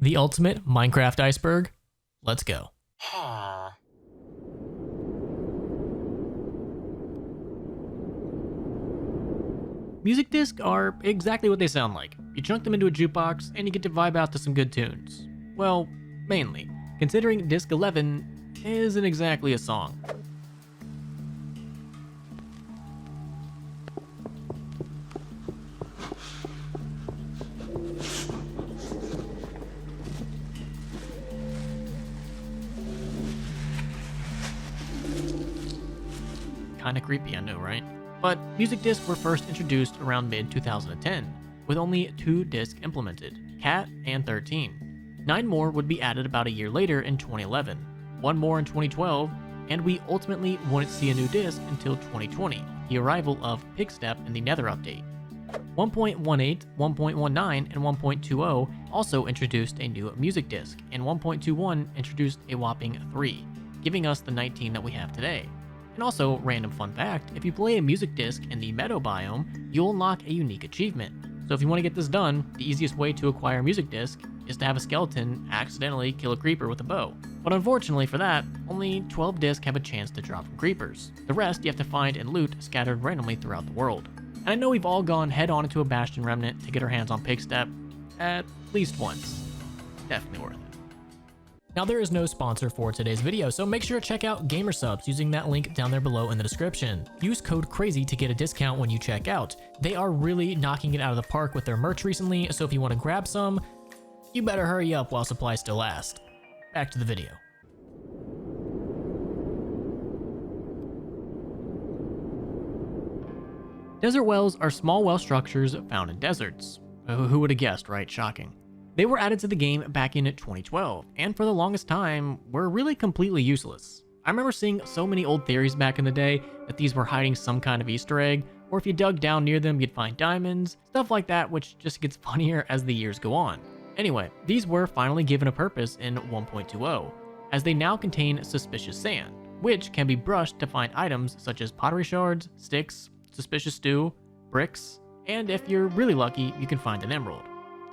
The ultimate Minecraft iceberg? Let's go. Music discs are exactly what they sound like. You chunk them into a jukebox and you get to vibe out to some good tunes. Well, mainly, considering disc 11 isn't exactly a song. Kinda creepy, I know, right? But music discs were first introduced around mid-2010, with only 2 discs implemented, Cat and 13. 9 more would be added about a year later in 2011, 1 more in 2012, and we ultimately wouldn't see a new disc until 2020, the arrival of Pigstep in the Nether update. 1.18, 1.19, and 1.20 also introduced a new music disc, and 1.21 introduced a whopping 3, giving us the 19 that we have today. And also, random fun fact, if you play a music disc in the meadow biome, you'll unlock a unique achievement. So if you want to get this done, the easiest way to acquire a music disc is to have a skeleton accidentally kill a creeper with a bow. But unfortunately for that, only 12 discs have a chance to drop from creepers. The rest you have to find and loot scattered randomly throughout the world. And I know we've all gone head on into a Bastion Remnant to get our hands on Pigstep at least once. Definitely worth it. Now there is no sponsor for today's video, so make sure to check out Gamersubs using that link down there below in the description. Use code CRAZY to get a discount when you check out. They are really knocking it out of the park with their merch recently, so if you want to grab some, you better hurry up while supplies still last. Back to the video. Desert wells are small well structures found in deserts. Who would have guessed, right? Shocking. They were added to the game back in 2012, and for the longest time, were really completely useless. I remember seeing so many old theories back in the day that these were hiding some kind of Easter egg, or if you dug down near them, you'd find diamonds, stuff like that, which just gets funnier as the years go on. Anyway, these were finally given a purpose in 1.20, as they now contain suspicious sand, which can be brushed to find items such as pottery shards, sticks, suspicious stew, bricks, and if you're really lucky, you can find an emerald.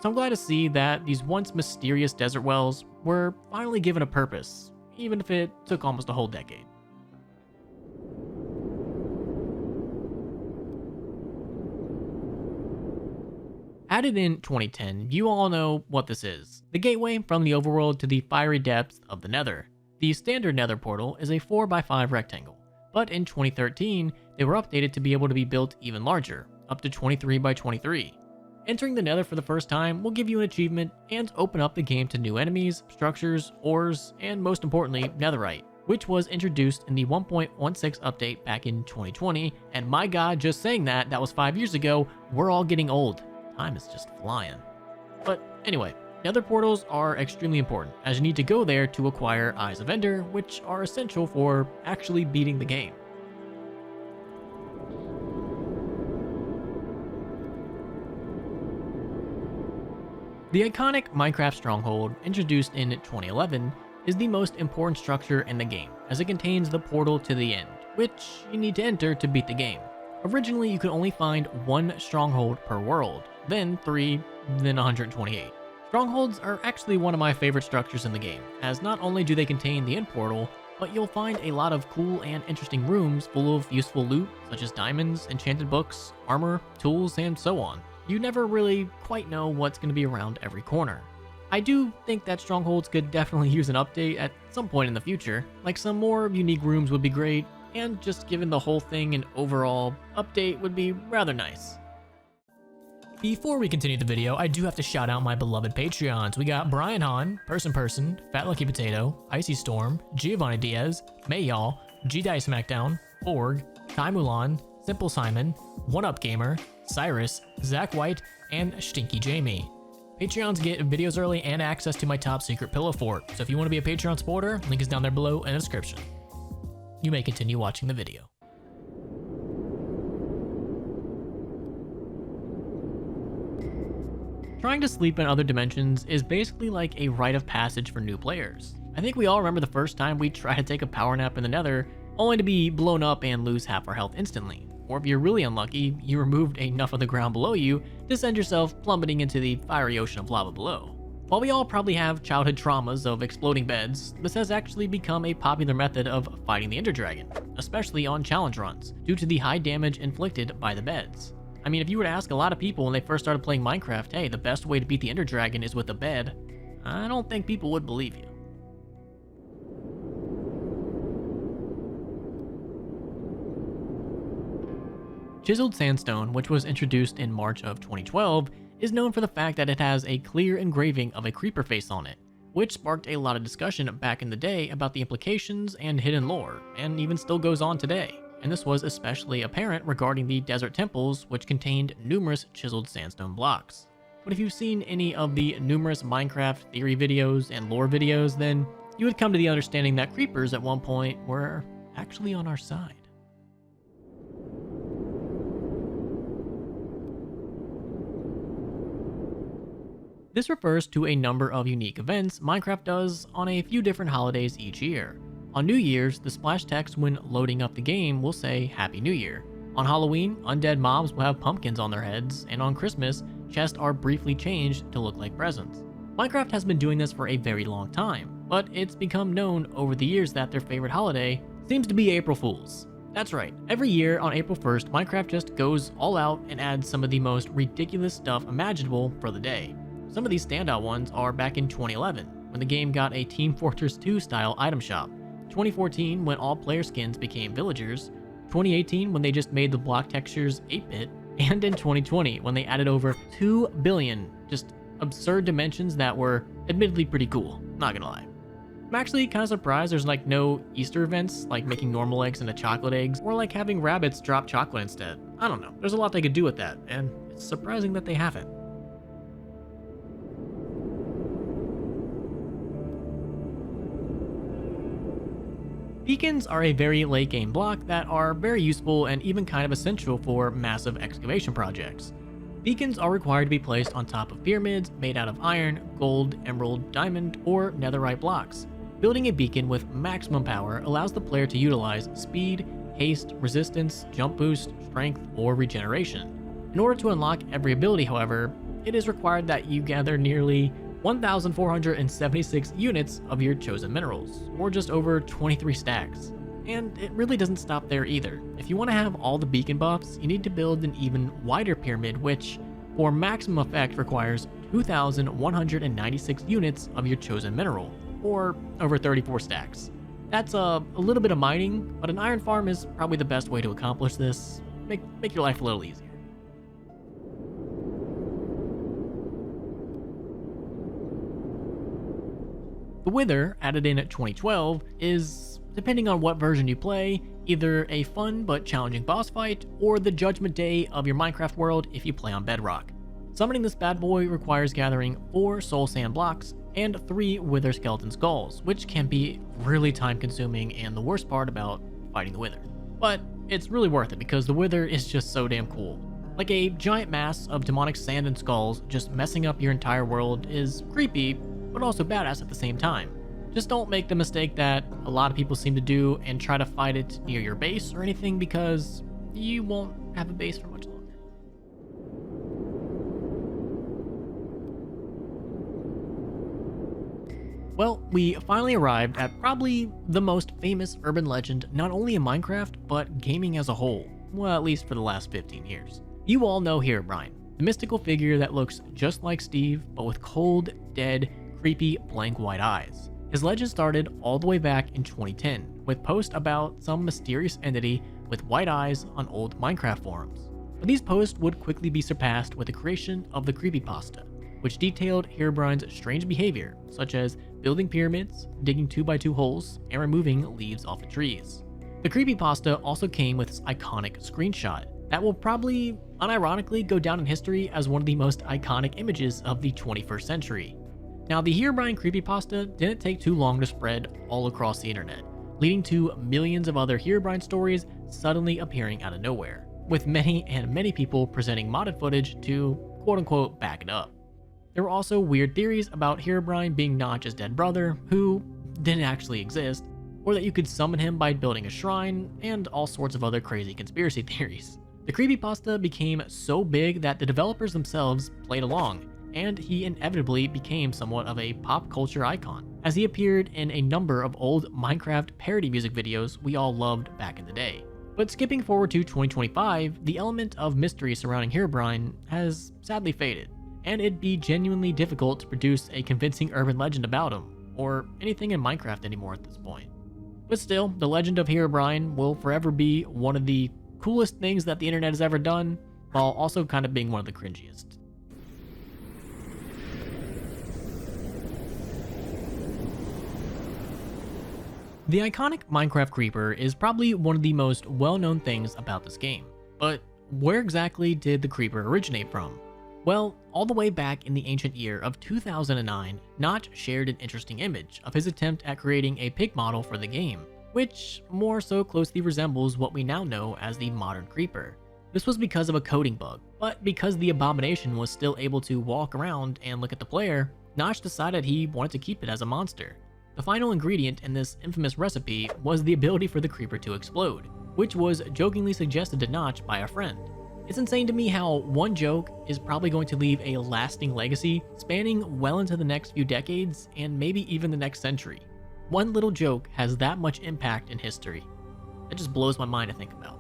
So I'm glad to see that these once mysterious desert wells were finally given a purpose, even if it took almost a whole decade. Added in 2010, you all know what this is. The gateway from the overworld to the fiery depths of the Nether. The standard Nether portal is a 4x5 rectangle, but in 2013, they were updated to be able to be built even larger, up to 23x23. Entering the Nether for the first time will give you an achievement and open up the game to new enemies, structures, ores, and most importantly, netherite, which was introduced in the 1.16 update back in 2020, and my god, just saying that was 5 years ago, we're all getting old. Time is just flying. But anyway, Nether portals are extremely important, as you need to go there to acquire Eyes of Ender, which are essential for actually beating the game. The iconic Minecraft stronghold, introduced in 2011, is the most important structure in the game, as it contains the portal to the end, which you need to enter to beat the game. Originally, you could only find 1 stronghold per world, then 3, then 128. Strongholds are actually one of my favorite structures in the game, as not only do they contain the end portal, but you'll find a lot of cool and interesting rooms full of useful loot, such as diamonds, enchanted books, armor, tools, and so on. You never really quite know what's going to be around every corner. I do think that strongholds could definitely use an update at some point in the future, like some more unique rooms would be great, and just giving the whole thing an overall update would be rather nice. Before we continue the video, I do have to shout out my beloved Patreons. We got Brian Hahn, Person, Fat Lucky Potato, Icy Storm, Giovanni Diaz, Mayall, G-Dice Smackdown, Org, Ty Mulan, Simple Simon, One Up Gamer, Cyrus, Zach White, and Stinky Jamie. Patreons get videos early and access to my top secret pillow fort, so if you want to be a Patreon supporter, link is down there below in the description. You may continue watching the video. Trying to sleep in other dimensions is basically like a rite of passage for new players. I think we all remember the first time we tried to take a power nap in the Nether, only to be blown up and lose half our health instantly. Or if you're really unlucky, you removed enough of the ground below you to send yourself plummeting into the fiery ocean of lava below. While we all probably have childhood traumas of exploding beds, this has actually become a popular method of fighting the Ender Dragon, especially on challenge runs, due to the high damage inflicted by the beds. I mean, if you were to ask a lot of people when they first started playing Minecraft, hey, the best way to beat the Ender Dragon is with a bed, I don't think people would believe you. Chiseled sandstone, which was introduced in March of 2012, is known for the fact that it has a clear engraving of a creeper face on it, which sparked a lot of discussion back in the day about the implications and hidden lore, and even still goes on today. And this was especially apparent regarding the desert temples, which contained numerous chiseled sandstone blocks. But if you've seen any of the numerous Minecraft theory videos and lore videos, then you would come to the understanding that creepers at one point were actually on our side. This refers to a number of unique events Minecraft does on a few different holidays each year. On New Year's, the splash text when loading up the game will say Happy New Year. On Halloween, undead mobs will have pumpkins on their heads, and on Christmas, chests are briefly changed to look like presents. Minecraft has been doing this for a very long time, but it's become known over the years that their favorite holiday seems to be April Fools. That's right, every year on April 1st, Minecraft just goes all out and adds some of the most ridiculous stuff imaginable for the day. Some of these standout ones are back in 2011, when the game got a Team Fortress 2 style item shop, 2014 when all player skins became villagers, 2018 when they just made the block textures 8-bit, and in 2020 when they added over 2 billion just absurd dimensions that were admittedly pretty cool, not gonna lie. I'm actually kind of surprised there's like no Easter events like making normal eggs into chocolate eggs or like having rabbits drop chocolate instead. I don't know, there's a lot they could do with that, and it's surprising that they haven't. Beacons are a very late game block that are very useful and even kind of essential for massive excavation projects. Beacons are required to be placed on top of pyramids made out of iron, gold, emerald, diamond, or netherite blocks. Building a beacon with maximum power allows the player to utilize speed, haste, resistance, jump boost, strength, or regeneration. In order to unlock every ability, however, it is required that you gather nearly 1,476 units of your chosen minerals, or just over 23 stacks. And it really doesn't stop there either. If you want to have all the beacon buffs, you need to build an even wider pyramid, which, for maximum effect, requires 2,196 units of your chosen mineral, or over 34 stacks. That's a little bit of mining, but an iron farm is probably the best way to accomplish this. Make your life a little easier. The Wither, added in at 2012, is, depending on what version you play, either a fun but challenging boss fight, or the judgment day of your Minecraft world if you play on Bedrock. Summoning this bad boy requires gathering 4 soul sand blocks and 3 wither skeleton skulls, which can be really time consuming and the worst part about fighting the Wither. But it's really worth it because the Wither is just so damn cool. Like a giant mass of demonic sand and skulls just messing up your entire world is creepy, but also badass at the same time. Just don't make the mistake that a lot of people seem to do and try to fight it near your base or anything, because you won't have a base for much longer. Well, we finally arrived at probably the most famous urban legend not only in Minecraft, but gaming as a whole. Well, at least for the last 15 years. You all know Herobrine, the mystical figure that looks just like Steve, but with cold, dead, creepy, blank white eyes. His legend started all the way back in 2010, with posts about some mysterious entity with white eyes on old Minecraft forums. But these posts would quickly be surpassed with the creation of the creepypasta, which detailed Herobrine's strange behavior, such as building pyramids, digging 2x2 holes, and removing leaves off of trees. The creepypasta also came with this iconic screenshot that will probably, unironically, go down in history as one of the most iconic images of the 21st century. Now, the Herobrine creepypasta didn't take too long to spread all across the internet, leading to millions of other Herobrine stories suddenly appearing out of nowhere, with many people presenting modded footage to quote-unquote back it up. There were also weird theories about Herobrine being Notch's dead brother, who didn't actually exist, or that you could summon him by building a shrine, and all sorts of other crazy conspiracy theories. The creepypasta became so big that the developers themselves played along, and he inevitably became somewhat of a pop culture icon, as he appeared in a number of old Minecraft parody music videos we all loved back in the day. But skipping forward to 2025, the element of mystery surrounding Herobrine has sadly faded, and it'd be genuinely difficult to produce a convincing urban legend about him, or anything in Minecraft anymore at this point. But still, the legend of Herobrine will forever be one of the coolest things that the internet has ever done, while also kind of being one of the cringiest. The iconic Minecraft creeper is probably one of the most well-known things about this game, but where exactly did the creeper originate from? Well, all the way back in the ancient year of 2009, Notch shared an interesting image of his attempt at creating a pig model for the game, which more so closely resembles what we now know as the modern creeper. This was because of a coding bug, but because the abomination was still able to walk around and look at the player, Notch decided he wanted to keep it as a monster. The final ingredient in this infamous recipe was the ability for the creeper to explode, which was jokingly suggested to Notch by a friend. It's insane to me how one joke is probably going to leave a lasting legacy spanning well into the next few decades and maybe even the next century. One little joke has that much impact in history. That just blows my mind to think about.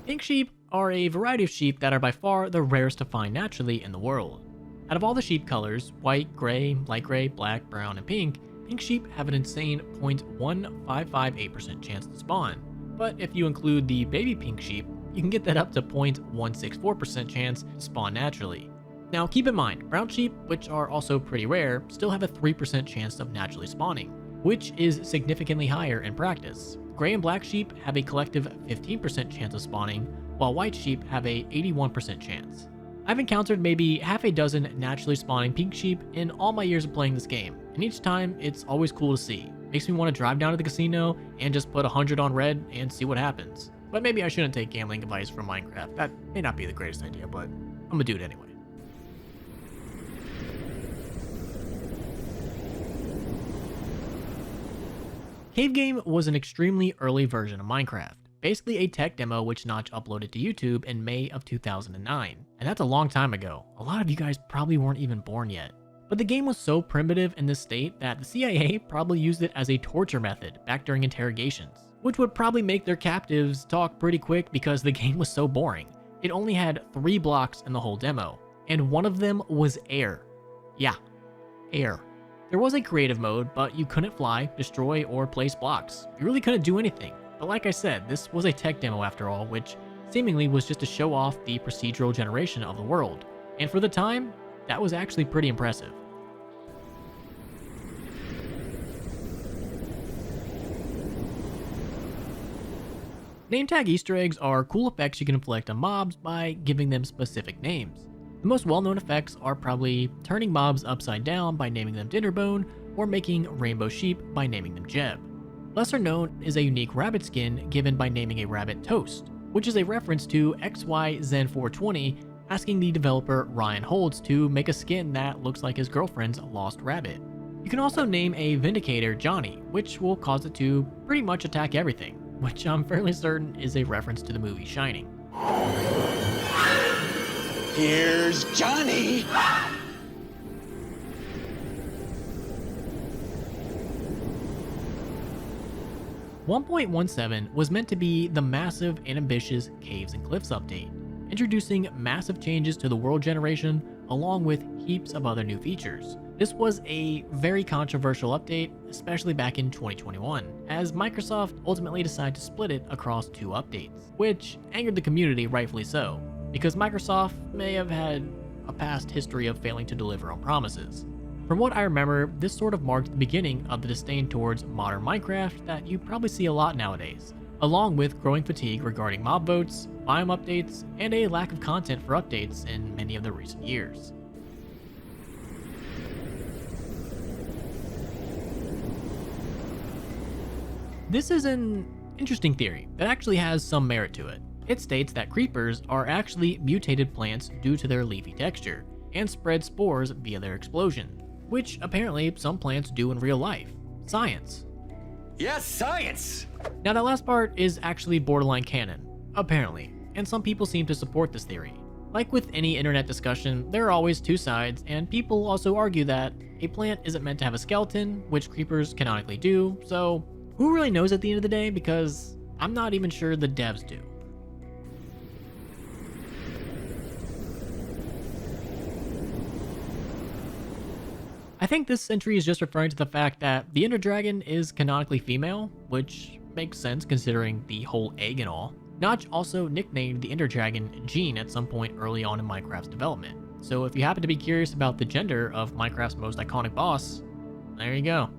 Pink sheep are a variety of sheep that are by far the rarest to find naturally in the world. Out of all the sheep colors, white, gray, light gray, black, brown, and pink sheep have an insane 0.1558% chance to spawn. But if you include the baby pink sheep, you can get that up to 0.164% chance to spawn naturally. Now keep in mind, brown sheep, which are also pretty rare, still have a 3% chance of naturally spawning, which is significantly higher in practice. Gray and black sheep have a collective 15% chance of spawning, while white sheep have a 81% chance. I've encountered maybe half a dozen naturally spawning pink sheep in all my years of playing this game, and each time it's always cool to see. Makes me want to drive down to the casino and just put 100 on red and see what happens. But maybe I shouldn't take gambling advice from Minecraft. That may not be the greatest idea, but I'm gonna do it anyway. Cave Game was an extremely early version of Minecraft, basically a tech demo which Notch uploaded to YouTube in May of 2009. And that's a long time ago. A lot of you guys probably weren't even born yet. But the game was so primitive in this state that the CIA probably used it as a torture method back during interrogations, which would probably make their captives talk pretty quick because the game was so boring. It only had 3 blocks in the whole demo, and one of them was air. Yeah, air. There was a creative mode, but you couldn't fly, destroy, or place blocks. You really couldn't do anything. But like I said, this was a tech demo after all, which seemingly was just to show off the procedural generation of the world. And for the time, that was actually pretty impressive. Name tag Easter eggs are cool effects you can inflict on mobs by giving them specific names. The most well-known effects are probably turning mobs upside down by naming them Dinnerbone, or making rainbow sheep by naming them Jeb. Lesser known is a unique rabbit skin given by naming a rabbit Toast, which is a reference to XYZen420 asking the developer Ryan Holtz to make a skin that looks like his girlfriend's lost rabbit. You can also name a Vindicator Johnny, which will cause it to pretty much attack everything, which I'm fairly certain is a reference to the movie Shining. Here's Johnny! 1.17 was meant to be the massive and ambitious Caves and Cliffs update, introducing massive changes to the world generation along with heaps of other new features. This was a very controversial update, especially back in 2021, as Microsoft ultimately decided to split it across 2 updates, which angered the community, rightfully so, because Microsoft may have had a past history of failing to deliver on promises. From what I remember, this sort of marked the beginning of the disdain towards modern Minecraft that you probably see a lot nowadays, along with growing fatigue regarding mob votes, biome updates, and a lack of content for updates in many of the recent years. This is an interesting theory that actually has some merit to it. It states that creepers are actually mutated plants due to their leafy texture, and spread spores via their explosion, which apparently some plants do in real life. Science. Yes, science! Now that last part is actually borderline canon, apparently, and some people seem to support this theory. Like with any internet discussion, there are always two sides, and people also argue that a plant isn't meant to have a skeleton, which creepers canonically do, so who really knows at the end of the day, because I'm not even sure the devs do. I think this entry is just referring to the fact that the Ender Dragon is canonically female, which makes sense considering the whole egg and all. Notch also nicknamed the Ender Dragon Jean at some point early on in Minecraft's development. So if you happen to be curious about the gender of Minecraft's most iconic boss, there you go.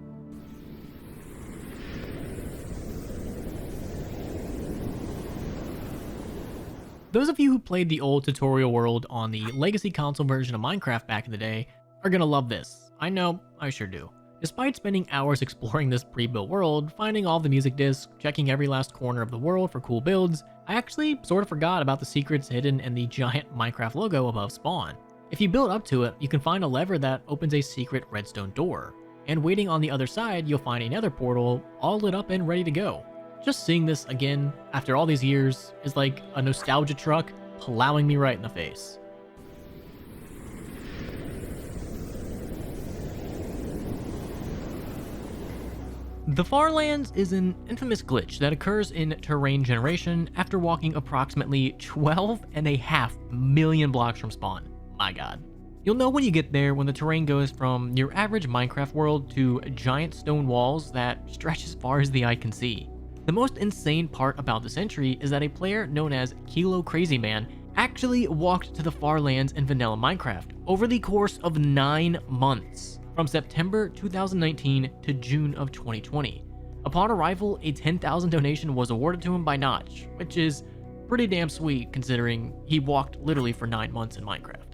Those of you who played the old tutorial world on the Legacy console version of Minecraft back in the day are gonna love this. I know, I sure do. Despite spending hours exploring this pre-built world, finding all the music discs, checking every last corner of the world for cool builds, I actually sort of forgot about the secrets hidden in the giant Minecraft logo above spawn. If you build up to it, you can find a lever that opens a secret redstone door, and waiting on the other side, you'll find another portal all lit up and ready to go. Just seeing this again, after all these years, is like a nostalgia truck plowing me right in the face. The Farlands is an infamous glitch that occurs in terrain generation after walking approximately 12.5 million blocks from spawn. My god. You'll know when you get there when the terrain goes from your average Minecraft world to giant stone walls that stretch as far as the eye can see. The most insane part about this entry is that a player known as Kilo Crazy Man actually walked to the Farlands in vanilla Minecraft over the course of 9 months. From September 2019 to June of 2020. Upon arrival, a 10,000 donation was awarded to him by Notch, which is pretty damn sweet considering he walked literally for 9 months in Minecraft.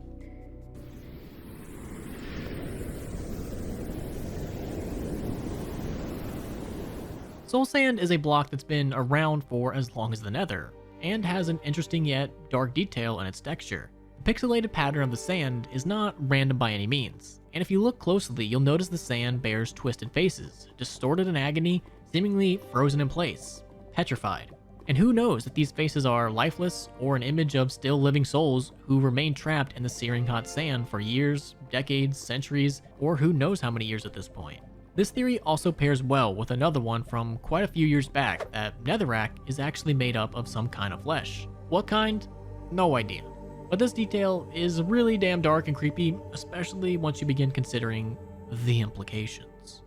Soul Sand is a block that's been around for as long as the Nether, and has an interesting yet dark detail in its texture. The pixelated pattern of the sand is not random by any means, and if you look closely, you'll notice the sand bears twisted faces, distorted in agony, seemingly frozen in place, petrified. And who knows if these faces are lifeless or an image of still living souls who remain trapped in the searing hot sand for years, decades, centuries, or who knows how many years at this point. This theory also pairs well with another one from quite a few years back that Netherrack is actually made up of some kind of flesh. What kind? No idea. But this detail is really damn dark and creepy, especially once you begin considering the implications.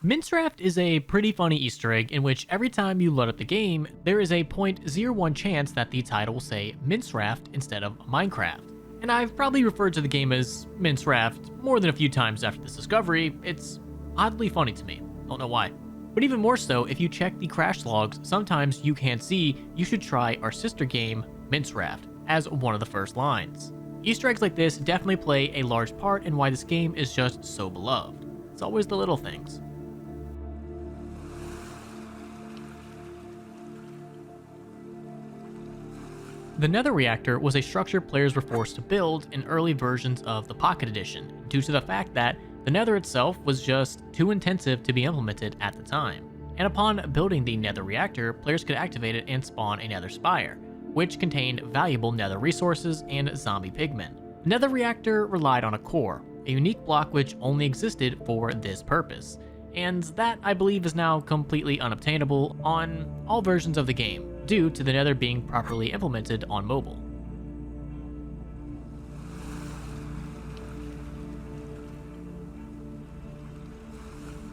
Minecraft is a pretty funny Easter egg in which every time you load up the game, there is a 0.01 chance that the title will say Minecraft instead of Minecraft. And I've probably referred to the game as Minecraft more than a few times after this discovery. It's oddly funny to me, don't know why. But even more so, if you check the crash logs, sometimes you can see you should try our sister game, Minecraft, as one of the first lines. Easter eggs like this definitely play a large part in why this game is just so beloved. It's always the little things. The Nether Reactor was a structure players were forced to build in early versions of the Pocket Edition, due to the fact that the Nether itself was just too intensive to be implemented at the time. And upon building the Nether Reactor, players could activate it and spawn a Nether Spire, which contained valuable Nether resources and zombie pigmen. The Nether Reactor relied on a core, a unique block which only existed for this purpose, and that I believe is now completely unobtainable on all versions of the game, due to the Nether being properly implemented on mobile.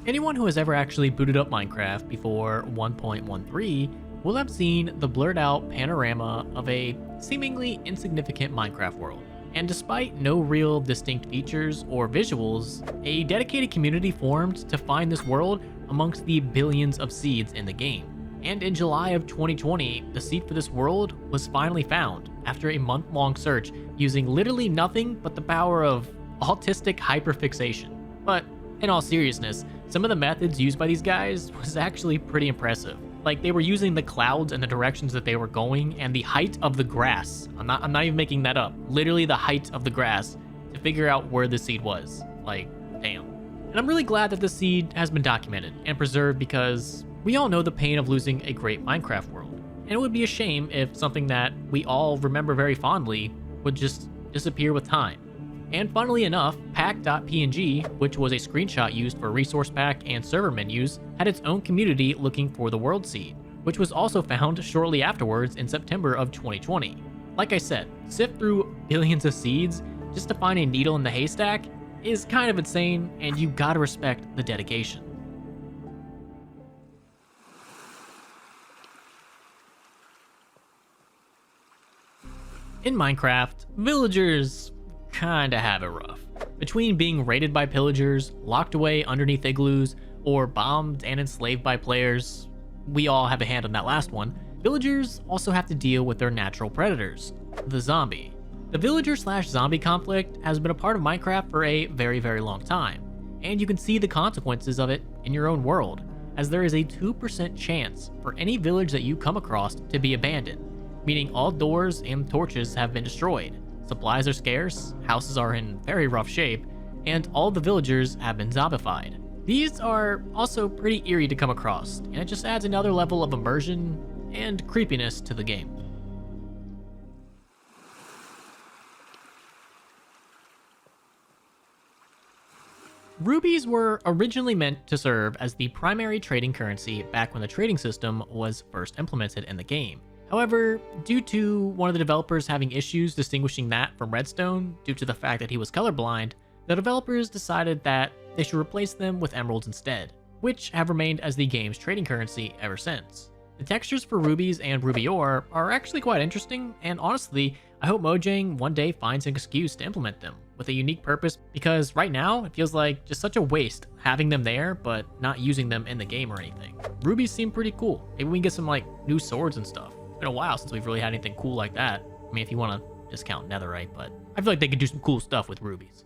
Anyone who has ever actually booted up Minecraft before 1.13 will have seen the blurred out panorama of a seemingly insignificant Minecraft world. And despite no real distinct features or visuals, a dedicated community formed to find this world amongst the billions of seeds in the game. And in July of 2020, the seed for this world was finally found after a month-long search using literally nothing but the power of autistic hyperfixation. But in all seriousness, some of the methods used by these guys was actually pretty impressive. Like, they were using the clouds and the directions that they were going and the height of the grass. I'm not even making that up. Literally the height of the grass to figure out where the seed was. Like, damn. And I'm really glad that the seed has been documented and preserved because we all know the pain of losing a great Minecraft world. And it would be a shame if something that we all remember very fondly would just disappear with time. And funnily enough, pack.png, which was a screenshot used for resource pack and server menus, had its own community looking for the world seed, which was also found shortly afterwards in September of 2020. Like I said, sift through billions of seeds just to find a needle in the haystack is kind of insane, and you gotta respect the dedication. In Minecraft, villagers kinda have it rough. Between being raided by pillagers, locked away underneath igloos, or bombed and enslaved by players, we all have a hand on that last one, villagers also have to deal with their natural predators, the zombie. The villager/zombie conflict has been a part of Minecraft for a very, very long time, and you can see the consequences of it in your own world, as there is a 2% chance for any village that you come across to be abandoned, meaning all doors and torches have been destroyed, supplies are scarce, houses are in very rough shape, and all the villagers have been zombified. These are also pretty eerie to come across, and it just adds another level of immersion and creepiness to the game. Rubies were originally meant to serve as the primary trading currency back when the trading system was first implemented in the game. However, due to one of the developers having issues distinguishing that from redstone due to the fact that he was colorblind, the developers decided that they should replace them with emeralds instead, which have remained as the game's trading currency ever since. The textures for rubies and ruby ore are actually quite interesting, and honestly, I hope Mojang one day finds an excuse to implement them with a unique purpose, because right now it feels like just such a waste having them there but not using them in the game or anything. Rubies seem pretty cool. Maybe we can get some like new swords and stuff. It's been a while since we've really had anything cool like that. I mean, if you want to discount netherite, but I feel like they could do some cool stuff with rubies.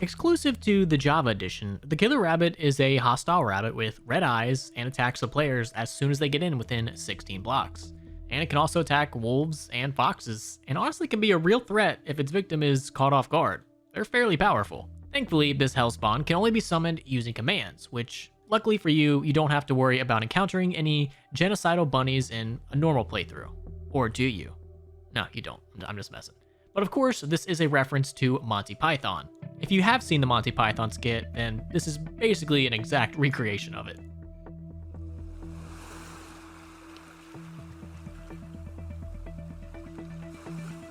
Exclusive to the Java edition, the Killer Rabbit is a hostile rabbit with red eyes and attacks the players as soon as they get in within 16 blocks. And it can also attack wolves and foxes, and honestly can be a real threat if its victim is caught off guard. They're fairly powerful. Thankfully, this hellspawn can only be summoned using commands, which, luckily for you, you don't have to worry about encountering any genocidal bunnies in a normal playthrough. Or do you? No, you don't. I'm just messing. But of course, this is a reference to Monty Python. If you have seen the Monty Python skit, then this is basically an exact recreation of it.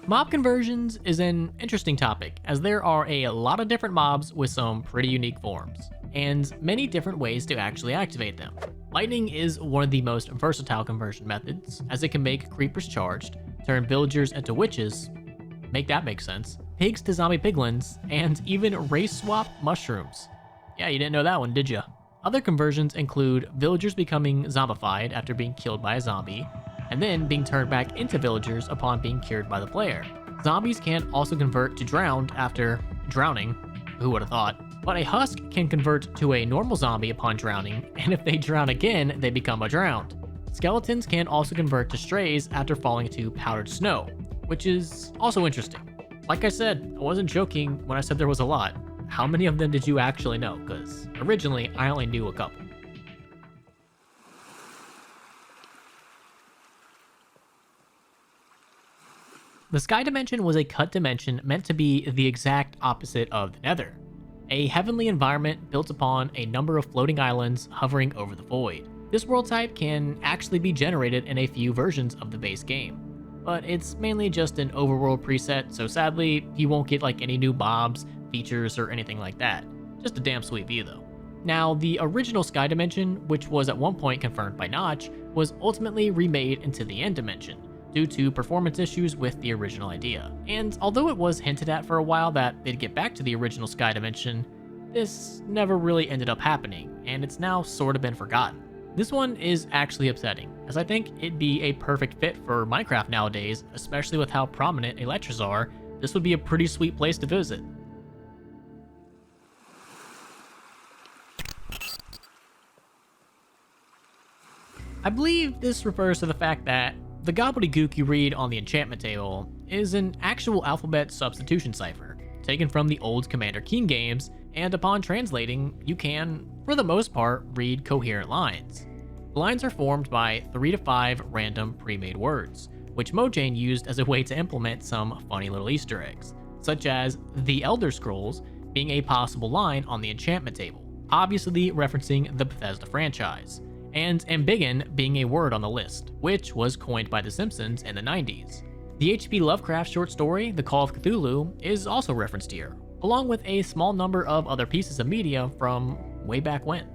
Mob conversions is an interesting topic, as there are a lot of different mobs with some pretty unique forms, and many different ways to actually activate them. Lightning is one of the most versatile conversion methods, as it can make creepers charged, turn villagers into witches, make that make sense, pigs to zombie piglins, and even race swap mushrooms. Yeah, you didn't know that one, did ya? Other conversions include villagers becoming zombified after being killed by a zombie, and then being turned back into villagers upon being cured by the player. Zombies can also convert to drowned after drowning, who would have thought, but a husk can convert to a normal zombie upon drowning, and if they drown again, they become a drowned. Skeletons can also convert to strays after falling into powdered snow, which is also interesting. Like I said, I wasn't joking when I said there was a lot. How many of them did you actually know? Because originally, I only knew a couple. The Sky Dimension was a cut dimension meant to be the exact opposite of the Nether. A heavenly environment built upon a number of floating islands hovering over the void. This world type can actually be generated in a few versions of the base game, but it's mainly just an overworld preset, so sadly, you won't get like any new mobs, features, or anything like that. Just a damn sweet view though. Now, the original Sky Dimension, which was at one point confirmed by Notch, was ultimately remade into the End Dimension, due to performance issues with the original idea. And although it was hinted at for a while that they'd get back to the original Sky Dimension, this never really ended up happening, and it's now sort of been forgotten. This one is actually upsetting, as I think it'd be a perfect fit for Minecraft nowadays, especially with how prominent Elytras are. This would be a pretty sweet place to visit. I believe this refers to the fact that the gobbledygook you read on the enchantment table is an actual alphabet substitution cipher, taken from the old Commander Keen games, and upon translating, you can, for the most part, read coherent lines. The lines are formed by 3 to 5 random pre-made words, which Mojang used as a way to implement some funny little Easter eggs, such as the Elder Scrolls being a possible line on the enchantment table, obviously referencing the Bethesda franchise, and Ambigon being a word on the list, which was coined by The Simpsons in the 90s. The H.P. Lovecraft short story, The Call of Cthulhu, is also referenced here, along with a small number of other pieces of media from way back when.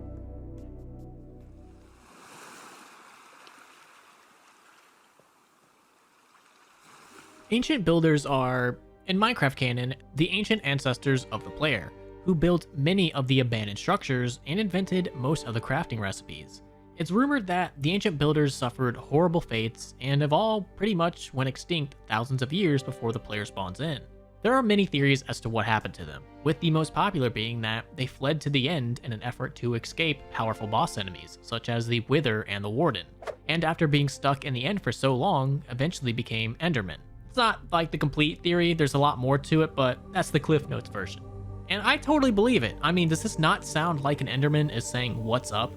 Ancient builders are, in Minecraft canon, the ancient ancestors of the player, who built many of the abandoned structures and invented most of the crafting recipes. It's rumored that the ancient builders suffered horrible fates and have all pretty much went extinct thousands of years before the player spawns in. There are many theories as to what happened to them, with the most popular being that they fled to the end in an effort to escape powerful boss enemies, such as the Wither and the Warden, and after being stuck in the end for so long, eventually became Endermen. It's not like the complete theory, there's a lot more to it, but that's the Cliff Notes version. And I totally believe it. I mean, does this not sound like an Enderman is saying, "What's up?"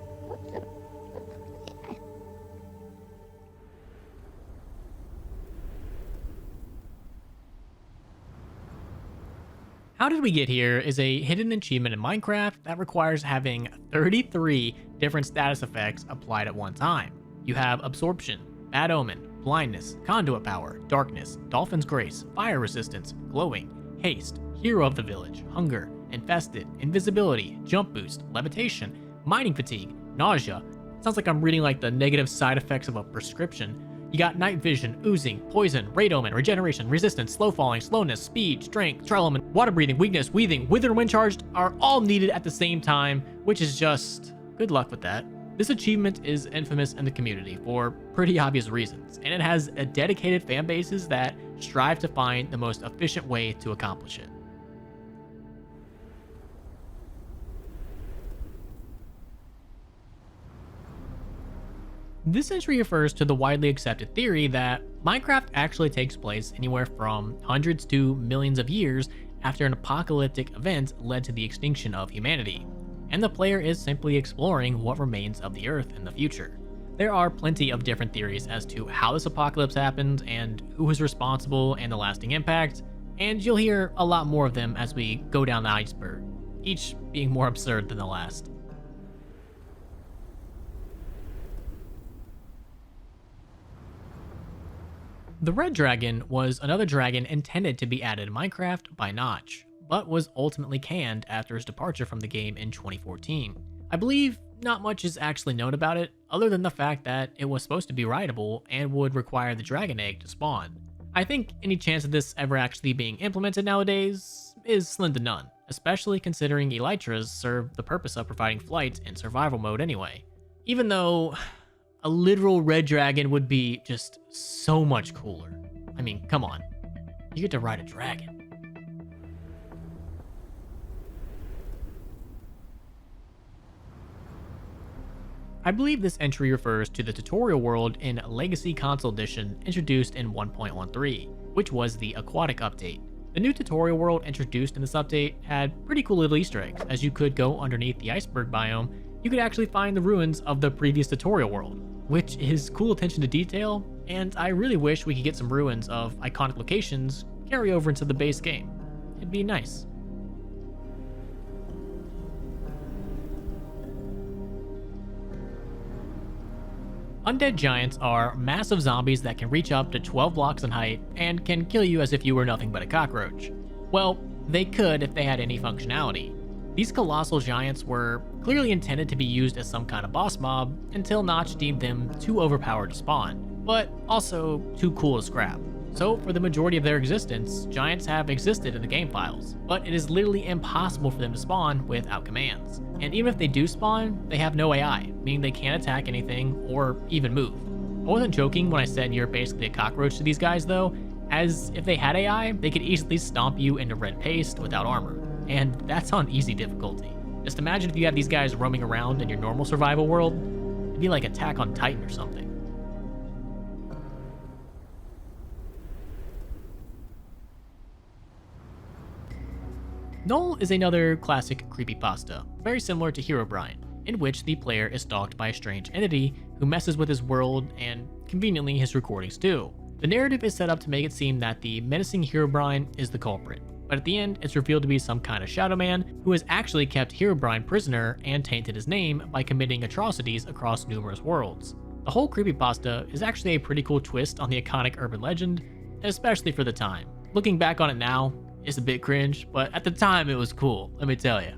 How Did We Get Here is a hidden achievement in Minecraft that requires having 33 different status effects applied at one time. You have Absorption, Bad Omen, Blindness, Conduit Power, Darkness, Dolphin's Grace, Fire Resistance, Glowing, Haste, Hero of the Village, Hunger, Infested, Invisibility, Jump Boost, Levitation, Mining Fatigue, Nausea. Sounds like I'm reading like the negative side effects of a prescription. You got Night Vision, Oozing, Poison, Raid Omen, Regeneration, Resistance, Slow Falling, Slowness, Speed, Strength, Trial Element, Water Breathing, Weakness, Weathing, Wither, and Wind Charged are all needed at the same time, which is just good luck with that. This achievement is infamous in the community for pretty obvious reasons, and it has a dedicated fan bases that strive to find the most efficient way to accomplish it. This entry refers to the widely accepted theory that Minecraft actually takes place anywhere from hundreds to millions of years after an apocalyptic event led to the extinction of humanity, and the player is simply exploring what remains of the Earth in the future. There are plenty of different theories as to how this apocalypse happened and who was responsible and the lasting impact, and you'll hear a lot more of them as we go down the iceberg, each being more absurd than the last. The Red Dragon was another dragon intended to be added in Minecraft by Notch, but was ultimately canned after his departure from the game in 2014. I believe not much is actually known about it, other than the fact that it was supposed to be rideable and would require the dragon egg to spawn. I think any chance of this ever actually being implemented nowadays is slim to none, especially considering elytras serve the purpose of providing flight in survival mode anyway. Even though a literal red dragon would be just so much cooler. I mean, come on. You get to ride a dragon. I believe this entry refers to the tutorial world in Legacy Console Edition introduced in 1.13, which was the Aquatic update. The new tutorial world introduced in this update had pretty cool little Easter eggs, as you could go underneath the iceberg biome. You could actually find the ruins of the previous tutorial world, which is cool attention to detail, and I really wish we could get some ruins of iconic locations carry over into the base game. It'd be nice. Undead giants are massive zombies that can reach up to 12 blocks in height and can kill you as if you were nothing but a cockroach. Well, they could if they had any functionality. These colossal giants were clearly intended to be used as some kind of boss mob until Notch deemed them too overpowered to spawn, but also too cool to scrap. So for the majority of their existence, giants have existed in the game files, but it is literally impossible for them to spawn without commands. And even if they do spawn, they have no AI, meaning they can't attack anything or even move. I wasn't joking when I said you're basically a cockroach to these guys though, as if they had AI, they could easily stomp you into red paste without armor. And that's on easy difficulty. Just imagine if you had these guys roaming around in your normal survival world. It'd be like Attack on Titan or something. Null is another classic creepypasta, very similar to Herobrine, in which the player is stalked by a strange entity who messes with his world and, conveniently, his recordings too. The narrative is set up to make it seem that the menacing Herobrine is the culprit, but at the end it's revealed to be some kind of shadow man who has actually kept Herobrine prisoner and tainted his name by committing atrocities across numerous worlds. The whole creepypasta is actually a pretty cool twist on the iconic urban legend, especially for the time. Looking back on it now, it's a bit cringe, but at the time it was cool, let me tell you.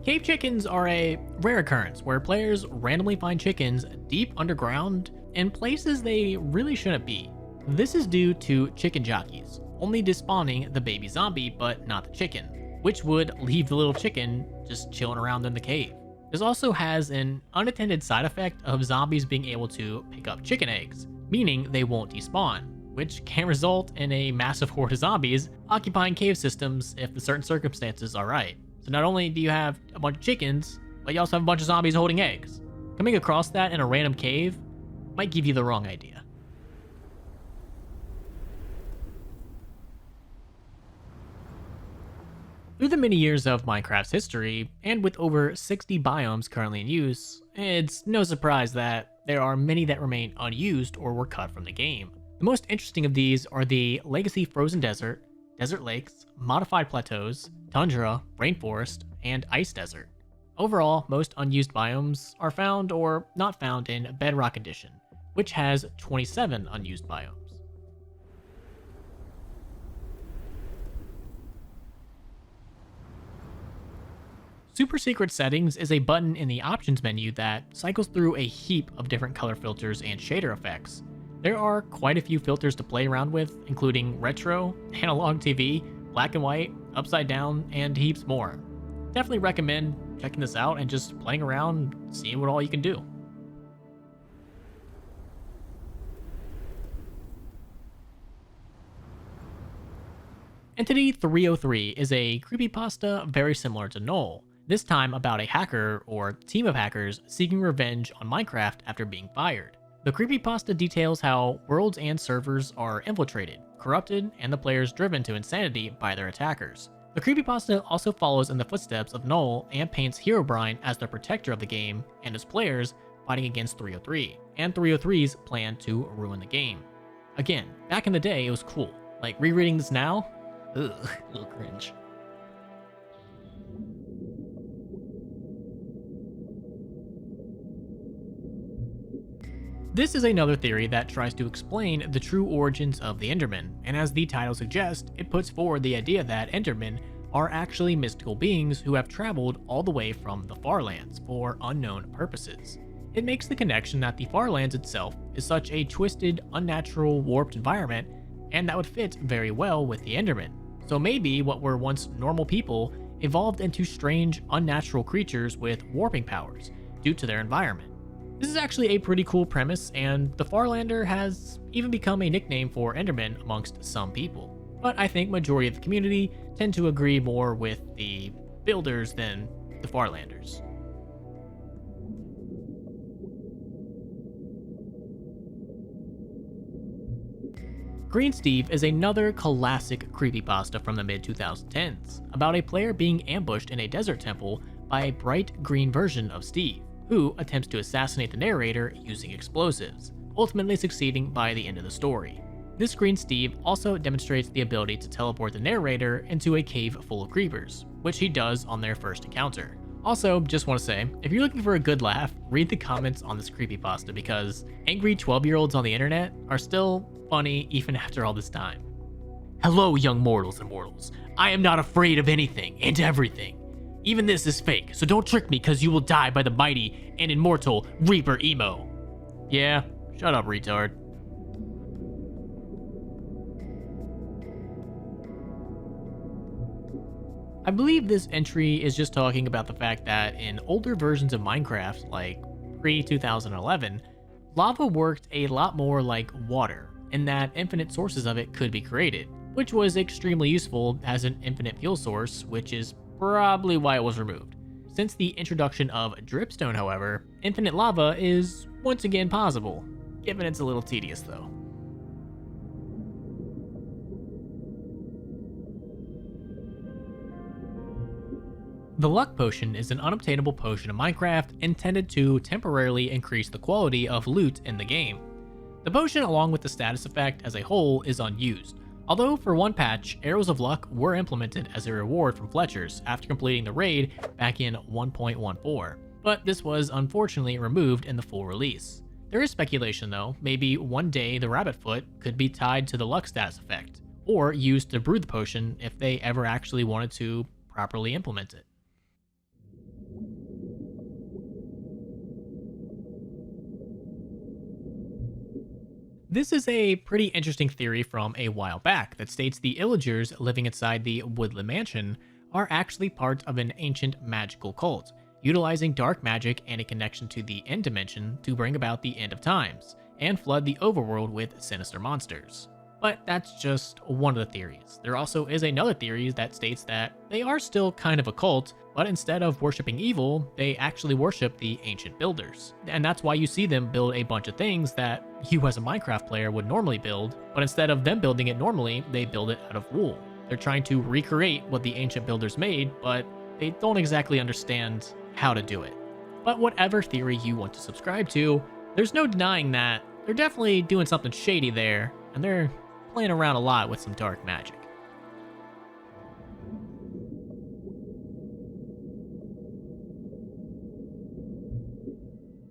Cave chickens are a rare occurrence where players randomly find chickens deep underground in places they really shouldn't be. This is due to chicken jockeys, only despawning the baby zombie but not the chicken, which would leave the little chicken just chilling around in the cave. This also has an unintended side effect of zombies being able to pick up chicken eggs, meaning they won't despawn, which can result in a massive horde of zombies occupying cave systems if the certain circumstances are right. So not only do you have a bunch of chickens, but you also have a bunch of zombies holding eggs. Coming across that in a random cave might give you the wrong idea. Through the many years of Minecraft's history, and with over 60 biomes currently in use, it's no surprise that there are many that remain unused or were cut from the game. The most interesting of these are the Legacy Frozen Desert, Desert Lakes, Modified Plateaus, Tundra, Rainforest, and Ice Desert. Overall, most unused biomes are found or not found in Bedrock Edition, which has 27 unused biomes. Super Secret Settings is a button in the options menu that cycles through a heap of different color filters and shader effects. There are quite a few filters to play around with, including retro, analog TV, black and white, upside down, and heaps more. Definitely recommend checking this out and just playing around, seeing what all you can do. Entity 303 is a creepypasta very similar to Null, this time about a hacker or team of hackers seeking revenge on Minecraft after being fired. The creepypasta details how worlds and servers are infiltrated, corrupted, and the players driven to insanity by their attackers. The creepypasta also follows in the footsteps of Null and paints Herobrine as the protector of the game and his players fighting against 303, and 303's plan to ruin the game. Again, back in the day it was cool. Like rereading this now, ugh, a little cringe. This is another theory that tries to explain the true origins of the Endermen, and as the title suggests, it puts forward the idea that Endermen are actually mystical beings who have traveled all the way from the Farlands for unknown purposes. It makes the connection that the Farlands itself is such a twisted, unnatural, warped environment, and that would fit very well with the Endermen. So maybe what were once normal people evolved into strange, unnatural creatures with warping powers due to their environment. This is actually a pretty cool premise, and the Farlander has even become a nickname for Endermen amongst some people. But I think majority of the community tend to agree more with the builders than the Farlanders. Green Steve is another classic creepypasta from the mid-2010s, about a player being ambushed in a desert temple by a bright green version of Steve, who attempts to assassinate the narrator using explosives, ultimately succeeding by the end of the story. This Green Steve also demonstrates the ability to teleport the narrator into a cave full of creepers, which he does on their first encounter. Also, just want to say, if you're looking for a good laugh, read the comments on this creepypasta because angry 12-year-olds on the internet are still funny even after all this time. Hello, young mortals and mortals. I am not afraid of anything and everything. Even this is fake, so don't trick me because you will die by the mighty and immortal Reaper Emo. Yeah, shut up, retard. I believe this entry is just talking about the fact that in older versions of Minecraft, like pre-2011, lava worked a lot more like water, and that infinite sources of it could be created, which was extremely useful as an infinite fuel source, which is probably why it was removed. Since the introduction of dripstone, however, infinite lava is once again possible, given it's a little tedious though. The Luck Potion is an unobtainable potion in Minecraft intended to temporarily increase the quality of loot in the game. The potion, along with the status effect as a whole, is unused, although for one patch, Arrows of Luck were implemented as a reward from Fletchers after completing the raid back in 1.14, but this was unfortunately removed in the full release. There is speculation though, maybe one day the rabbit foot could be tied to the luck status effect, or used to brew the potion if they ever actually wanted to properly implement it. This is a pretty interesting theory from a while back that states the Illagers living inside the Woodland Mansion are actually part of an ancient magical cult, utilizing dark magic and a connection to the End Dimension to bring about the end of times, and flood the overworld with sinister monsters. But that's just one of the theories. There also is another theory that states that they are still kind of a cult, but instead of worshipping evil, they actually worship the ancient builders. And that's why you see them build a bunch of things that you as a Minecraft player would normally build, but instead of them building it normally, they build it out of wool. They're trying to recreate what the ancient builders made, but they don't exactly understand how to do it. But whatever theory you want to subscribe to, there's no denying that they're definitely doing something shady there, and they're playing around a lot with some dark magic.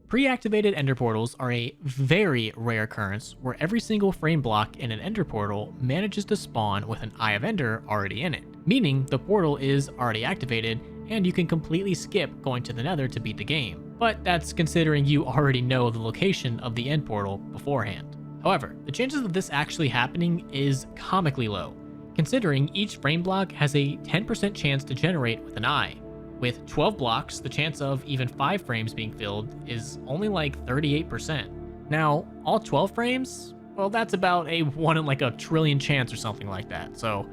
Pre-activated ender portals are a very rare occurrence where every single frame block in an ender portal manages to spawn with an Eye of Ender already in it, meaning the portal is already activated and you can completely skip going to the nether to beat the game. But that's considering you already know the location of the end portal beforehand. However, the chances of this actually happening is comically low, considering each frame block has a 10% chance to generate with an eye. With 12 blocks, the chance of even 5 frames being filled is only like 38%. Now, all 12 frames? Well, that's about a 1 in like a trillion chance or something like that, so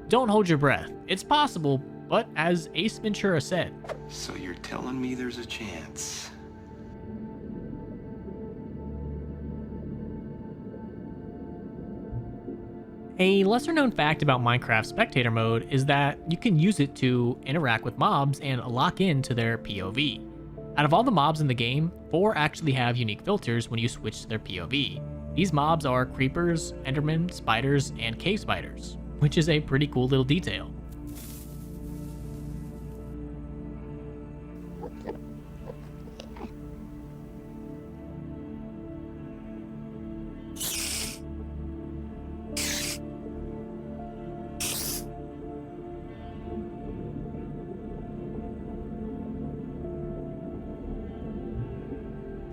don't hold your breath. It's possible, but as Ace Ventura said, "So you're telling me there's a chance?" a lesser known fact about Minecraft Spectator Mode is that you can use it to interact with mobs and lock into their POV. Out of all the mobs in the game, 4 actually have unique filters when you switch to their POV. These mobs are creepers, endermen, spiders, and cave spiders, which is a pretty cool little detail.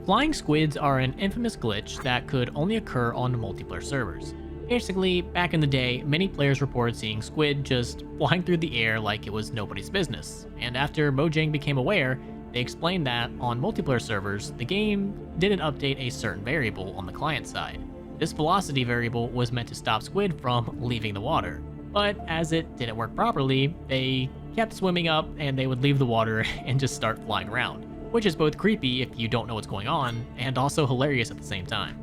Flying squids are an infamous glitch that could only occur on multiplayer servers. Basically, back in the day, many players reported seeing squid just flying through the air like it was nobody's business, and after Mojang became aware, they explained that on multiplayer servers, the game didn't update a certain variable on the client side. This velocity variable was meant to stop squid from leaving the water, but as it didn't work properly, they kept swimming up and they would leave the water and just start flying around, which is both creepy if you don't know what's going on, and also hilarious at the same time.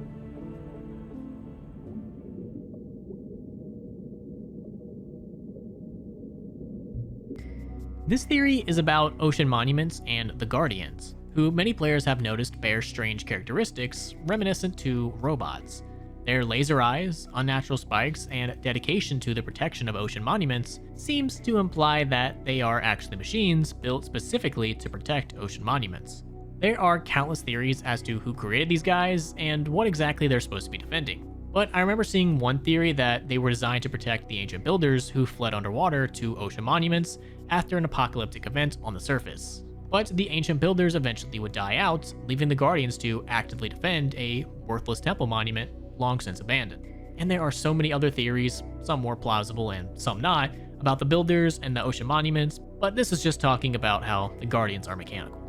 This theory is about ocean monuments and the Guardians, who many players have noticed bear strange characteristics reminiscent to robots. Their laser eyes, unnatural spikes, and dedication to the protection of ocean monuments seems to imply that they are actually machines built specifically to protect ocean monuments. There are countless theories as to who created these guys and what exactly they're supposed to be defending. But I remember seeing one theory that they were designed to protect the ancient builders who fled underwater to ocean monuments after an apocalyptic event on the surface. But the ancient builders eventually would die out, leaving the Guardians to actively defend a worthless temple monument long since abandoned. And there are so many other theories, some more plausible and some not, about the builders and the ocean monuments, but this is just talking about how the Guardians are mechanical.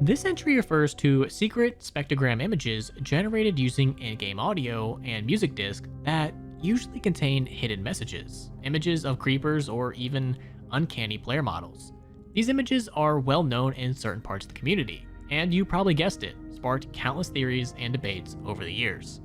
This entry refers to secret spectrogram images generated using in-game audio and music discs that usually contain hidden messages, images of creepers, or even uncanny player models. These images are well known in certain parts of the community, and you probably guessed it, sparked countless theories and debates over the years.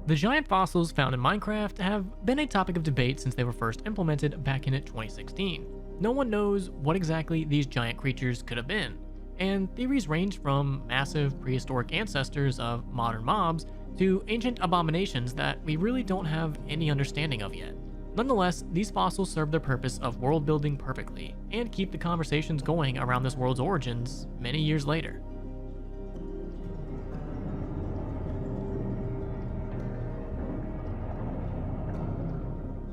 The giant fossils found in Minecraft have been a topic of debate since they were first implemented back in 2016. No one knows what exactly these giant creatures could have been, and theories range from massive prehistoric ancestors of modern mobs to ancient abominations that we really don't have any understanding of yet. Nonetheless, these fossils serve their purpose of world building perfectly and keep the conversations going around this world's origins many years later.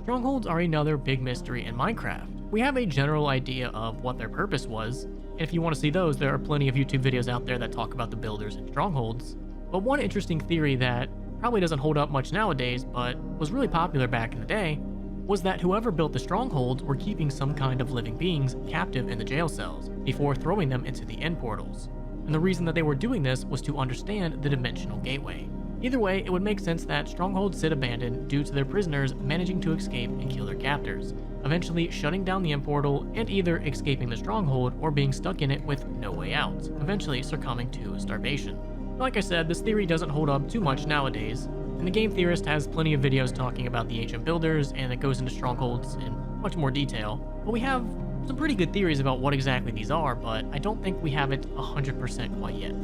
Strongholds are another big mystery in Minecraft. We have a general idea of what their purpose was, and if you want to see those, there are plenty of YouTube videos out there that talk about the builders and strongholds. But one interesting theory that probably doesn't hold up much nowadays, but was really popular back in the day, was that whoever built the strongholds were keeping some kind of living beings captive in the jail cells before throwing them into the end portals. And the reason that they were doing this was to understand the dimensional gateway. Either way, it would make sense that strongholds sit abandoned due to their prisoners managing to escape and kill their captors, eventually shutting down the end portal and either escaping the stronghold or being stuck in it with no way out, eventually succumbing to starvation. Like I said, this theory doesn't hold up too much nowadays, and the Game Theorist has plenty of videos talking about the ancient builders, and it goes into strongholds in much more detail. But we have some pretty good theories about what exactly these are, but I don't think we have it 100% quite yet.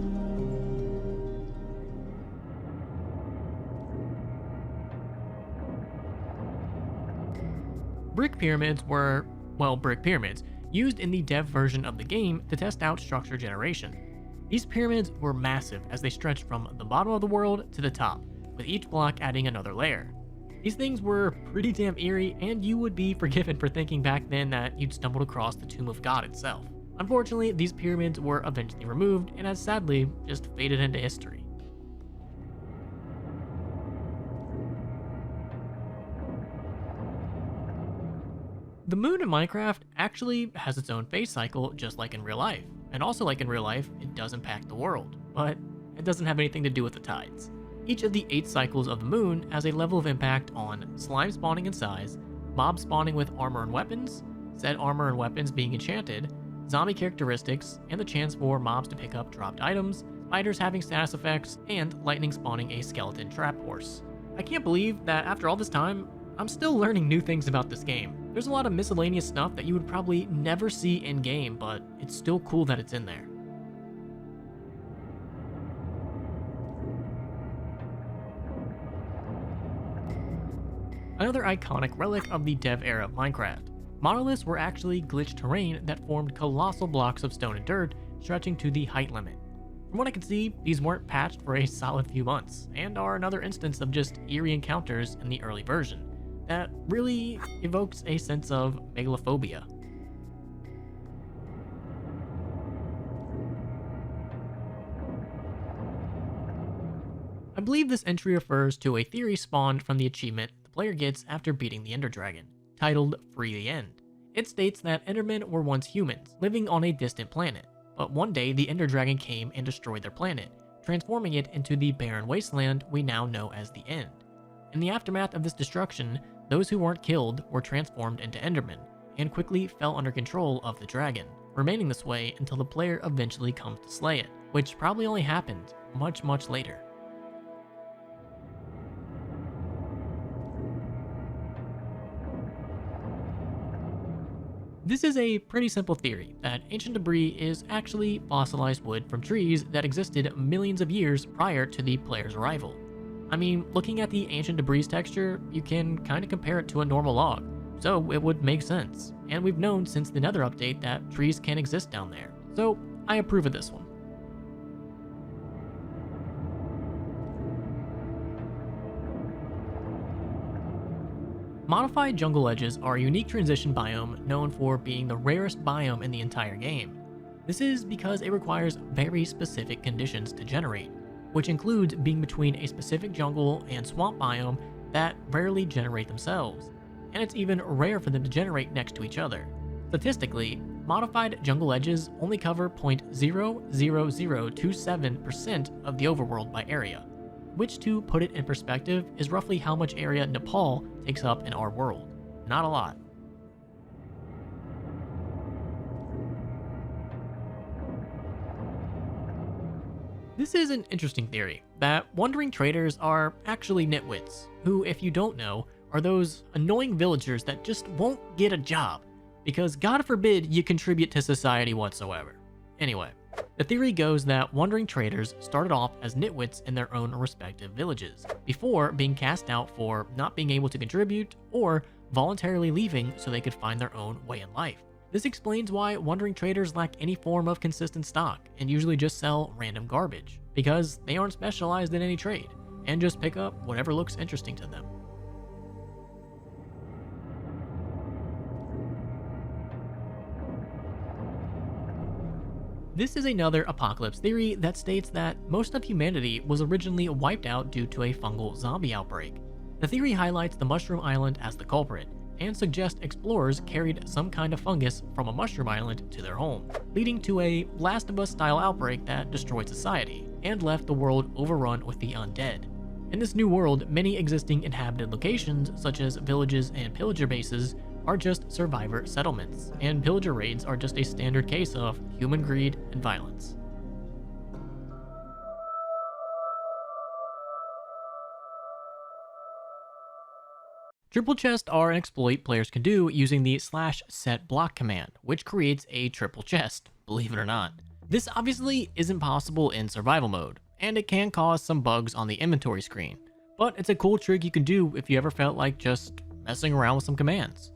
Brick pyramids were, well, brick pyramids, used in the dev version of the game to test out structure generation. These pyramids were massive as they stretched from the bottom of the world to the top, with each block adding another layer. These things were pretty damn eerie, and you would be forgiven for thinking back then that you'd stumbled across the Tomb of God itself. Unfortunately, these pyramids were eventually removed and has sadly just faded into history. The moon in Minecraft actually has its own phase cycle just like in real life, and also like in real life, it does impact the world, but it doesn't have anything to do with the tides. Each of the 8 cycles of the moon has a level of impact on slime spawning in size, mobs spawning with armor and weapons, said armor and weapons being enchanted, zombie characteristics, and the chance for mobs to pick up dropped items, spiders having status effects, and lightning spawning a skeleton trap horse. I can't believe that after all this time, I'm still learning new things about this game. There's a lot of miscellaneous stuff that you would probably never see in-game, but it's still cool that it's in there. Another iconic relic of the dev era of Minecraft. Monoliths were actually glitched terrain that formed colossal blocks of stone and dirt stretching to the height limit. From what I can see, these weren't patched for a solid few months, and are another instance of just eerie encounters in the early version that really evokes a sense of megalophobia. I believe this entry refers to a theory spawned from the achievement the player gets after beating the Ender Dragon, titled Free the End. It states that Endermen were once humans, living on a distant planet, but one day the Ender Dragon came and destroyed their planet, transforming it into the barren wasteland we now know as the End. In the aftermath of this destruction, those who weren't killed were transformed into Endermen, and quickly fell under control of the dragon, remaining this way until the player eventually comes to slay it, which probably only happened much later. This is a pretty simple theory, that ancient debris is actually fossilized wood from trees that existed millions of years prior to the player's arrival. I mean, looking at the ancient debris texture, you can kind of compare it to a normal log, so it would make sense. And we've known since the Nether update that trees can exist down there, so I approve of this one. Modified jungle edges are a unique transition biome known for being the rarest biome in the entire game. This is because it requires very specific conditions to generate, which includes being between a specific jungle and swamp biome that rarely generate themselves. and it's even rare for them to generate next to each other. Statistically, modified jungle edges only cover 0.00027% of the overworld by area, which, to put it in perspective, is roughly how much area Nepal takes up in our world. Not a lot. This is an interesting theory, that wandering traders are actually nitwits, who, if you don't know, are those annoying villagers that just won't get a job, because God forbid you contribute to society whatsoever. Anyway, the theory goes that wandering traders started off as nitwits in their own respective villages, before being cast out for not being able to contribute or voluntarily leaving so they could find their own way in life. This explains why wandering traders lack any form of consistent stock and usually just sell random garbage, because they aren't specialized in any trade and just pick up whatever looks interesting to them. This is another apocalypse theory that states that most of humanity was originally wiped out due to a fungal zombie outbreak. The theory highlights the mushroom island as the culprit, and suggests explorers carried some kind of fungus from a mushroom island to their home, leading to a Last of Us style outbreak that destroyed society and left the world overrun with the undead. In this new world, many existing inhabited locations, such as villages and pillager bases, are just survivor settlements, and pillager raids are just a standard case of human greed and violence. Triple chests are an exploit players can do using the /set block command, which creates a triple chest, believe it or not. This obviously isn't possible in survival mode, and it can cause some bugs on the inventory screen, but it's a cool trick you can do if you ever felt like just messing around with some commands.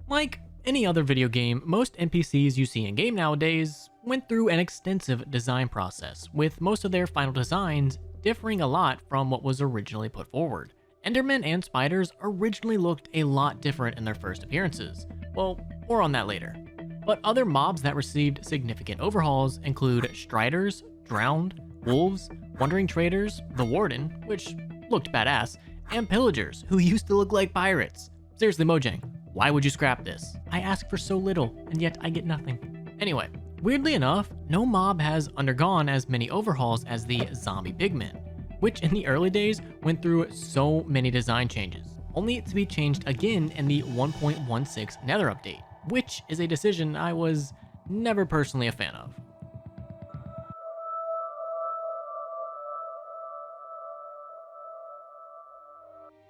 Like any other video game, most NPCs you see in game nowadays went through an extensive design process, with most of their final designs differing a lot from what was originally put forward. Endermen and spiders originally looked a lot different in their first appearances. Well, more on that later. But other mobs that received significant overhauls include Striders, Drowned, Wolves, Wandering Traders, the Warden, which looked badass, and Pillagers, who used to look like pirates. Seriously, Mojang, why would you scrap this? I ask for so little, and yet I get nothing. Anyway, weirdly enough, no mob has undergone as many overhauls as the zombie pigmen, which in the early days went through so many design changes, only to be changed again in the 1.16 Nether update, which is a decision I was never personally a fan of.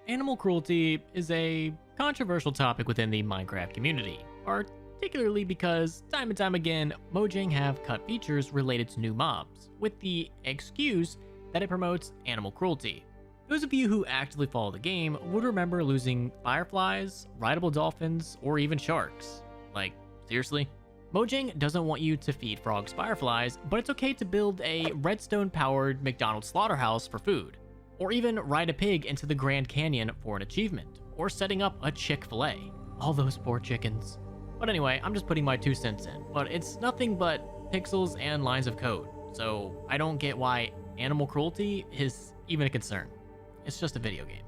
Animal cruelty is a controversial topic within the Minecraft community, particularly because time and time again, Mojang have cut features related to new mobs, with the excuse that it promotes animal cruelty. Those of you who actively follow the game would remember losing fireflies, rideable dolphins, or even sharks. Like, seriously? Mojang doesn't want you to feed frogs fireflies, but it's okay to build a redstone-powered McDonald's slaughterhouse for food, or even ride a pig into the Grand Canyon for an achievement, or setting up a Chick-fil-A. All those poor chickens. But anyway, I'm just putting my 2 cents in, but it's nothing but pixels and lines of code, so I don't get why animal cruelty is even a concern. It's just a video game.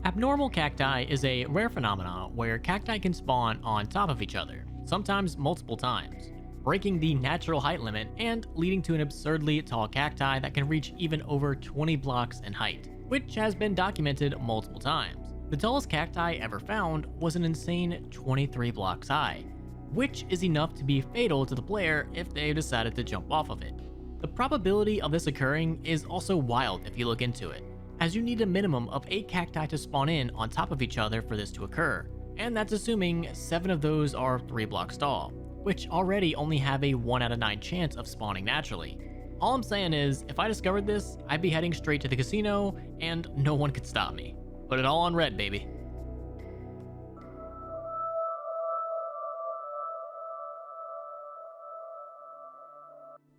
Abnormal cacti is a rare phenomenon where cacti can spawn on top of each other, sometimes multiple times, breaking the natural height limit and leading to an absurdly tall cacti that can reach even over 20 blocks in height, which has been documented multiple times. The tallest cacti ever found was an insane 23 blocks high, which is enough to be fatal to the player if they decided to jump off of it. The probability of this occurring is also wild if you look into it, as you need a minimum of 8 cacti to spawn in on top of each other for this to occur, and that's assuming 7 of those are 3 blocks tall, which already only have a 1 out of 9 chance of spawning naturally. All I'm saying is, if I discovered this, I'd be heading straight to the casino, and no one could stop me. Put it all on red, baby.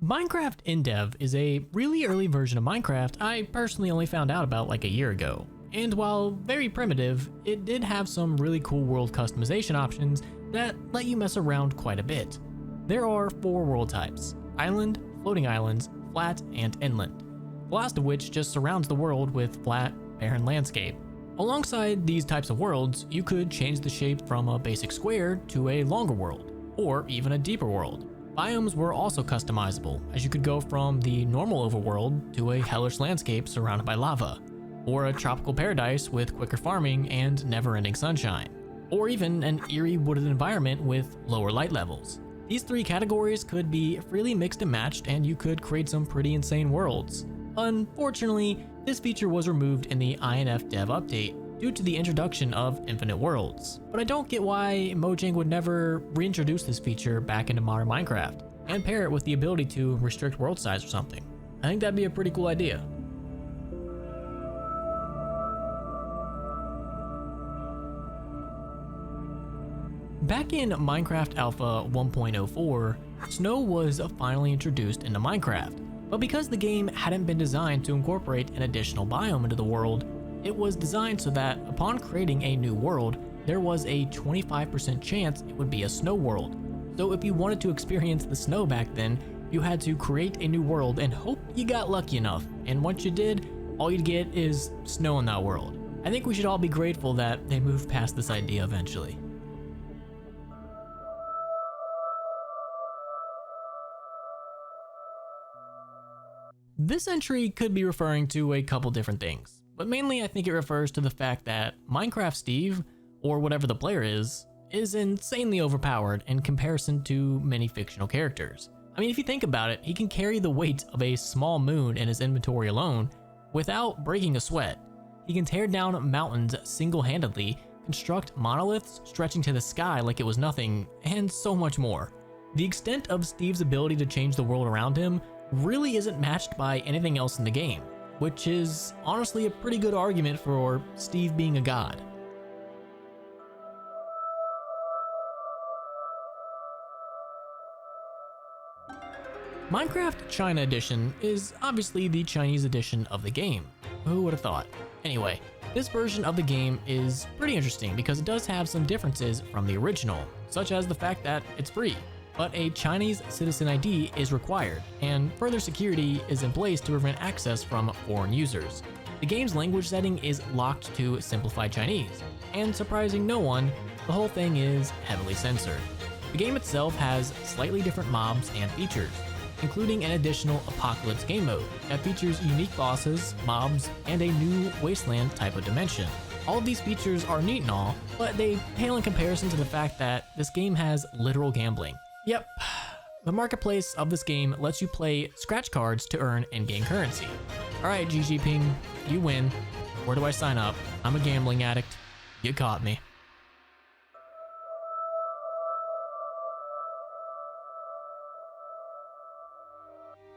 Minecraft InDev is a really early version of Minecraft I personally only found out about like a year ago, And while very primitive, it did have some really cool world customization options that let you mess around quite a bit. There are 4 world types: island, floating islands, flat, and inland. The last of which just surrounds the world with flat, barren landscape. Alongside these types of worlds, you could change the shape from a basic square to a longer world, or even a deeper world. Biomes were also customizable, as you could go from the normal overworld to a hellish landscape surrounded by lava, or a tropical paradise with quicker farming and never-ending sunshine, or even an eerie wooded environment with lower light levels. These 3 categories could be freely mixed and matched, and you could create some pretty insane worlds. Unfortunately, this feature was removed in the INF dev update due to the introduction of infinite worlds. But I don't get why Mojang would never reintroduce this feature back into modern Minecraft and pair it with the ability to restrict world size or something. I think that'd be a pretty cool idea. Back in Minecraft Alpha 1.04, snow was finally introduced into Minecraft, but because the game hadn't been designed to incorporate an additional biome into the world, it was designed so that upon creating a new world, there was a 25% chance it would be a snow world. So if you wanted to experience the snow back then, you had to create a new world and hope you got lucky enough, and once you did, all you'd get is snow in that world. I think we should all be grateful that they moved past this idea eventually. This entry could be referring to a couple different things, but mainly I think it refers to the fact that Minecraft Steve, or whatever the player is insanely overpowered in comparison to many fictional characters. I mean, if you think about it, he can carry the weight of a small moon in his inventory alone without breaking a sweat. He can tear down mountains single-handedly, construct monoliths stretching to the sky like it was nothing, and so much more. The extent of Steve's ability to change the world around him really isn't matched by anything else in the game, which is honestly a pretty good argument for Steve being a god. Minecraft China Edition is obviously the Chinese edition of the game. Who would have thought? Anyway, this version of the game is pretty interesting because it does have some differences from the original, such as the fact that it's free, but a Chinese citizen ID is required, and further security is in place to prevent access from foreign users. The game's language setting is locked to simplified Chinese, and surprising no one, the whole thing is heavily censored. The game itself has slightly different mobs and features, including an additional Apocalypse game mode that features unique bosses, mobs, and a new wasteland type of dimension. All of these features are neat and all, but they pale in comparison to the fact that this game has literal gambling. Yep, the marketplace of this game lets you play scratch cards to earn in-game currency. Alright, GG Ping, you win. Where do I sign up? I'm a gambling addict. You caught me.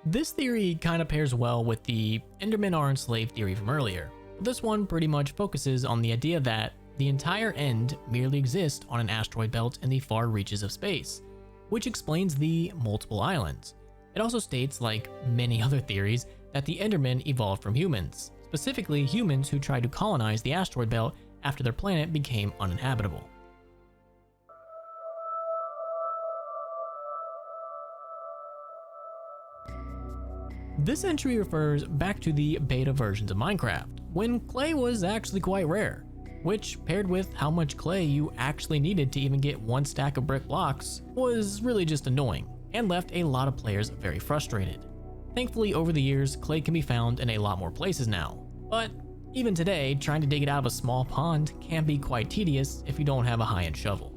This theory kind of pairs well with the Endermen are enslaved theory from earlier. This one pretty much focuses on the idea that the entire end merely exists on an asteroid belt in the far reaches of space, which explains the multiple islands. It also states, like many other theories, that the Endermen evolved from humans, specifically humans who tried to colonize the asteroid belt after their planet became uninhabitable. This entry refers back to the beta versions of Minecraft, when clay was actually quite rare, which, paired with how much clay you actually needed to even get one stack of brick blocks, was really just annoying, and left a lot of players very frustrated. Thankfully, over the years, clay can be found in a lot more places now, but even today, trying to dig it out of a small pond can be quite tedious if you don't have a high-end shovel.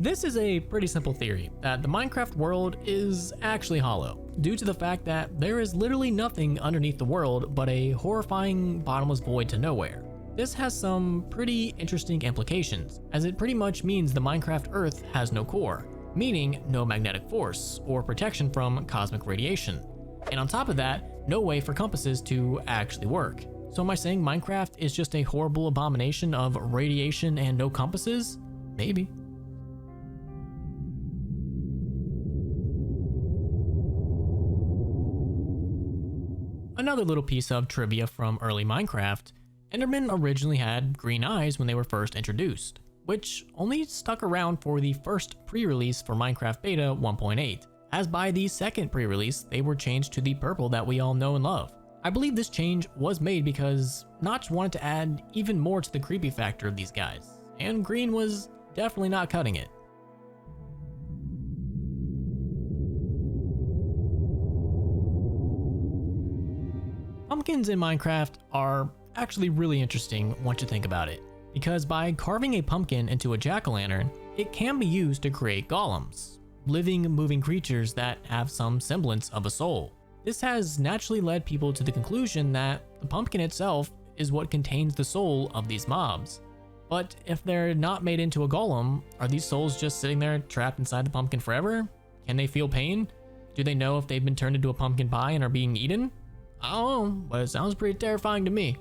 This is a pretty simple theory, that the Minecraft world is actually hollow, due to the fact that there is literally nothing underneath the world but a horrifying bottomless void to nowhere. This has some pretty interesting implications, as it pretty much means the Minecraft Earth has no core, meaning no magnetic force or protection from cosmic radiation. And on top of that, no way for compasses to actually work. So am I saying Minecraft is just a horrible abomination of radiation and no compasses? Maybe. Another little piece of trivia from early Minecraft, Endermen originally had green eyes when they were first introduced, which only stuck around for the first pre-release for Minecraft Beta 1.8, as by the second pre-release they were changed to the purple that we all know and love. I believe this change was made because Notch wanted to add even more to the creepy factor of these guys, and green was definitely not cutting it. Pumpkins in Minecraft are actually really interesting once you think about it, because by carving a pumpkin into a jack-o'-lantern, it can be used to create golems, living, moving creatures that have some semblance of a soul. This has naturally led people to the conclusion that the pumpkin itself is what contains the soul of these mobs. But if they're not made into a golem, are these souls just sitting there trapped inside the pumpkin forever? Can they feel pain? Do they know if they've been turned into a pumpkin pie and are being eaten? I don't know, but it sounds pretty terrifying to me.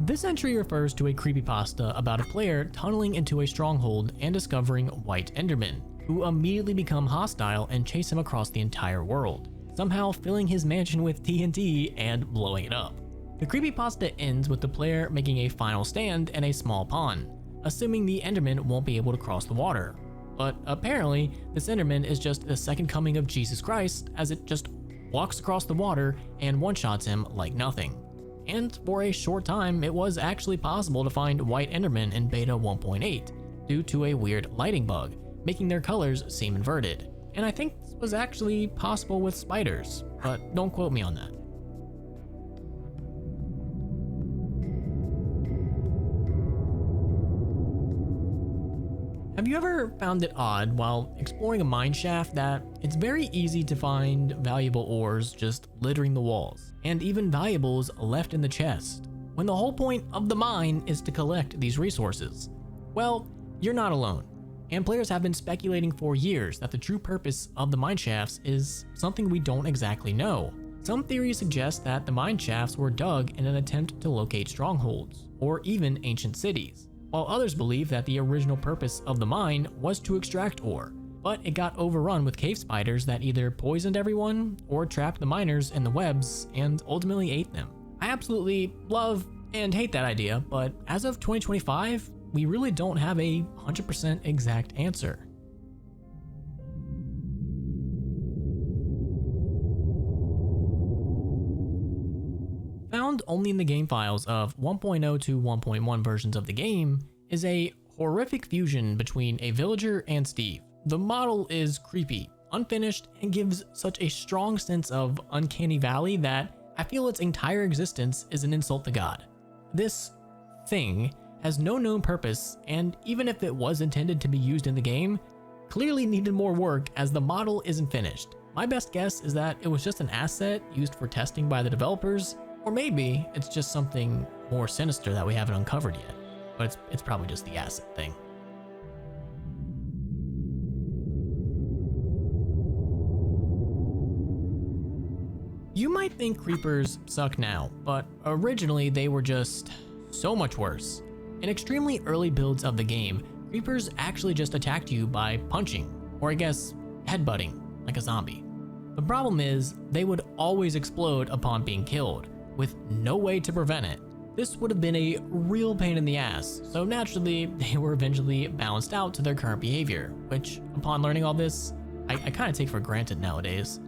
This entry refers to a creepypasta about a player tunneling into a stronghold and discovering white endermen, who immediately become hostile and chase him across the entire world, somehow filling his mansion with TNT and blowing it up. The creepypasta ends with the player making a final stand in a small pond, assuming the enderman won't be able to cross the water. But apparently, this enderman is just the second coming of Jesus Christ, as it just walks across the water and one-shots him like nothing. And for a short time, it was actually possible to find white endermen in beta 1.8 due to a weird lighting bug, making their colors seem inverted. And I think this was actually possible with spiders, but don't quote me on that. Have you ever found it odd while exploring a mine shaft that it's very easy to find valuable ores just littering the walls, and even valuables left in the chest, when the whole point of the mine is to collect these resources? Well, you're not alone, and players have been speculating for years that the true purpose of the mine shafts is something we don't exactly know. Some theories suggest that the mine shafts were dug in an attempt to locate strongholds, or even ancient cities, while others believe that the original purpose of the mine was to extract ore, but it got overrun with cave spiders that either poisoned everyone or trapped the miners in the webs and ultimately ate them. I absolutely love and hate that idea, but as of 2025, we really don't have a 100% exact answer. Found only in the game files of 1.0 to 1.1 versions of the game is a horrific fusion between a villager and Steve. The model is creepy, unfinished, and gives such a strong sense of uncanny valley that I feel its entire existence is an insult to God. This thing has no known purpose, and even if it was intended to be used in the game, clearly needed more work as the model isn't finished. My best guess is that it was just an asset used for testing by the developers, or maybe it's just something more sinister that we haven't uncovered yet, but it's probably just the asset thing. You might think creepers suck now, but originally they were just so much worse. In extremely early builds of the game, creepers actually just attacked you by punching, or I guess headbutting, like a zombie. The problem is, they would always explode upon being killed, with no way to prevent it. This would have been a real pain in the ass, so naturally they were eventually balanced out to their current behavior, which, upon learning all this, I kind of take for granted nowadays.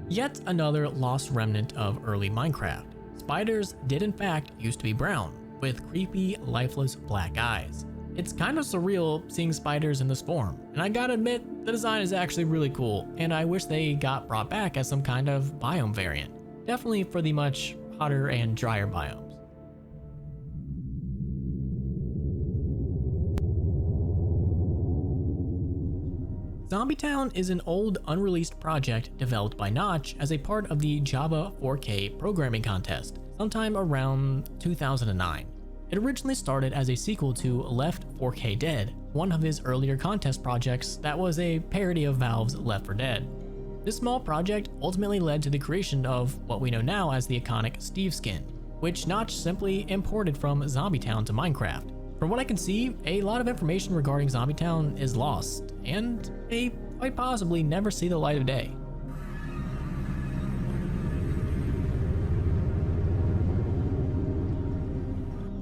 Yet another lost remnant of early Minecraft. Spiders did in fact used to be brown, with creepy, lifeless black eyes. It's kind of surreal seeing spiders in this form, and I gotta admit, the design is actually really cool, and I wish they got brought back as some kind of biome variant. Definitely for the much hotter and drier biomes. Zombie Town is an old unreleased project developed by Notch as a part of the Java 4K programming contest sometime around 2009. It originally started as a sequel to Left 4K Dead, one of his earlier contest projects that was a parody of Valve's Left 4 Dead. This small project ultimately led to the creation of what we know now as the iconic Steve skin. which Notch simply imported from Zombietown to Minecraft. From what I can see, a lot of information regarding Zombietown is lost, and may quite possibly never see the light of day.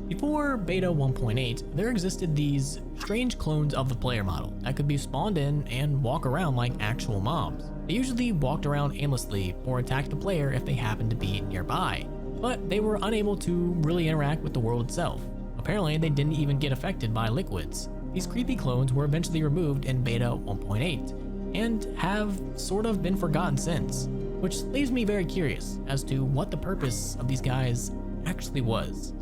Before Beta 1.8, there existed these strange clones of the player model that could be spawned in and walk around like actual mobs. They usually walked around aimlessly or attacked the player if they happened to be nearby, but they were unable to really interact with the world itself. Apparently, they didn't even get affected by liquids. These creepy clones were eventually removed in Beta 1.8 and have sort of been forgotten since, which leaves me very curious as to what the purpose of these guys actually was.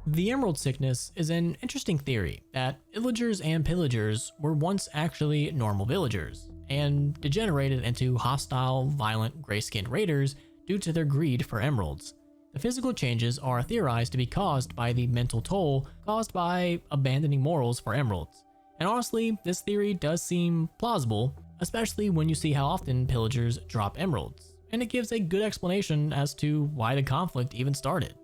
The Emerald Sickness is an interesting theory that villagers and pillagers were once actually normal villagers and degenerated into hostile, violent, gray-skinned raiders due to their greed for emeralds. The physical changes are theorized to be caused by the mental toll caused by abandoning morals for emeralds. And honestly, this theory does seem plausible, especially when you see how often pillagers drop emeralds, and it gives a good explanation as to why the conflict even started.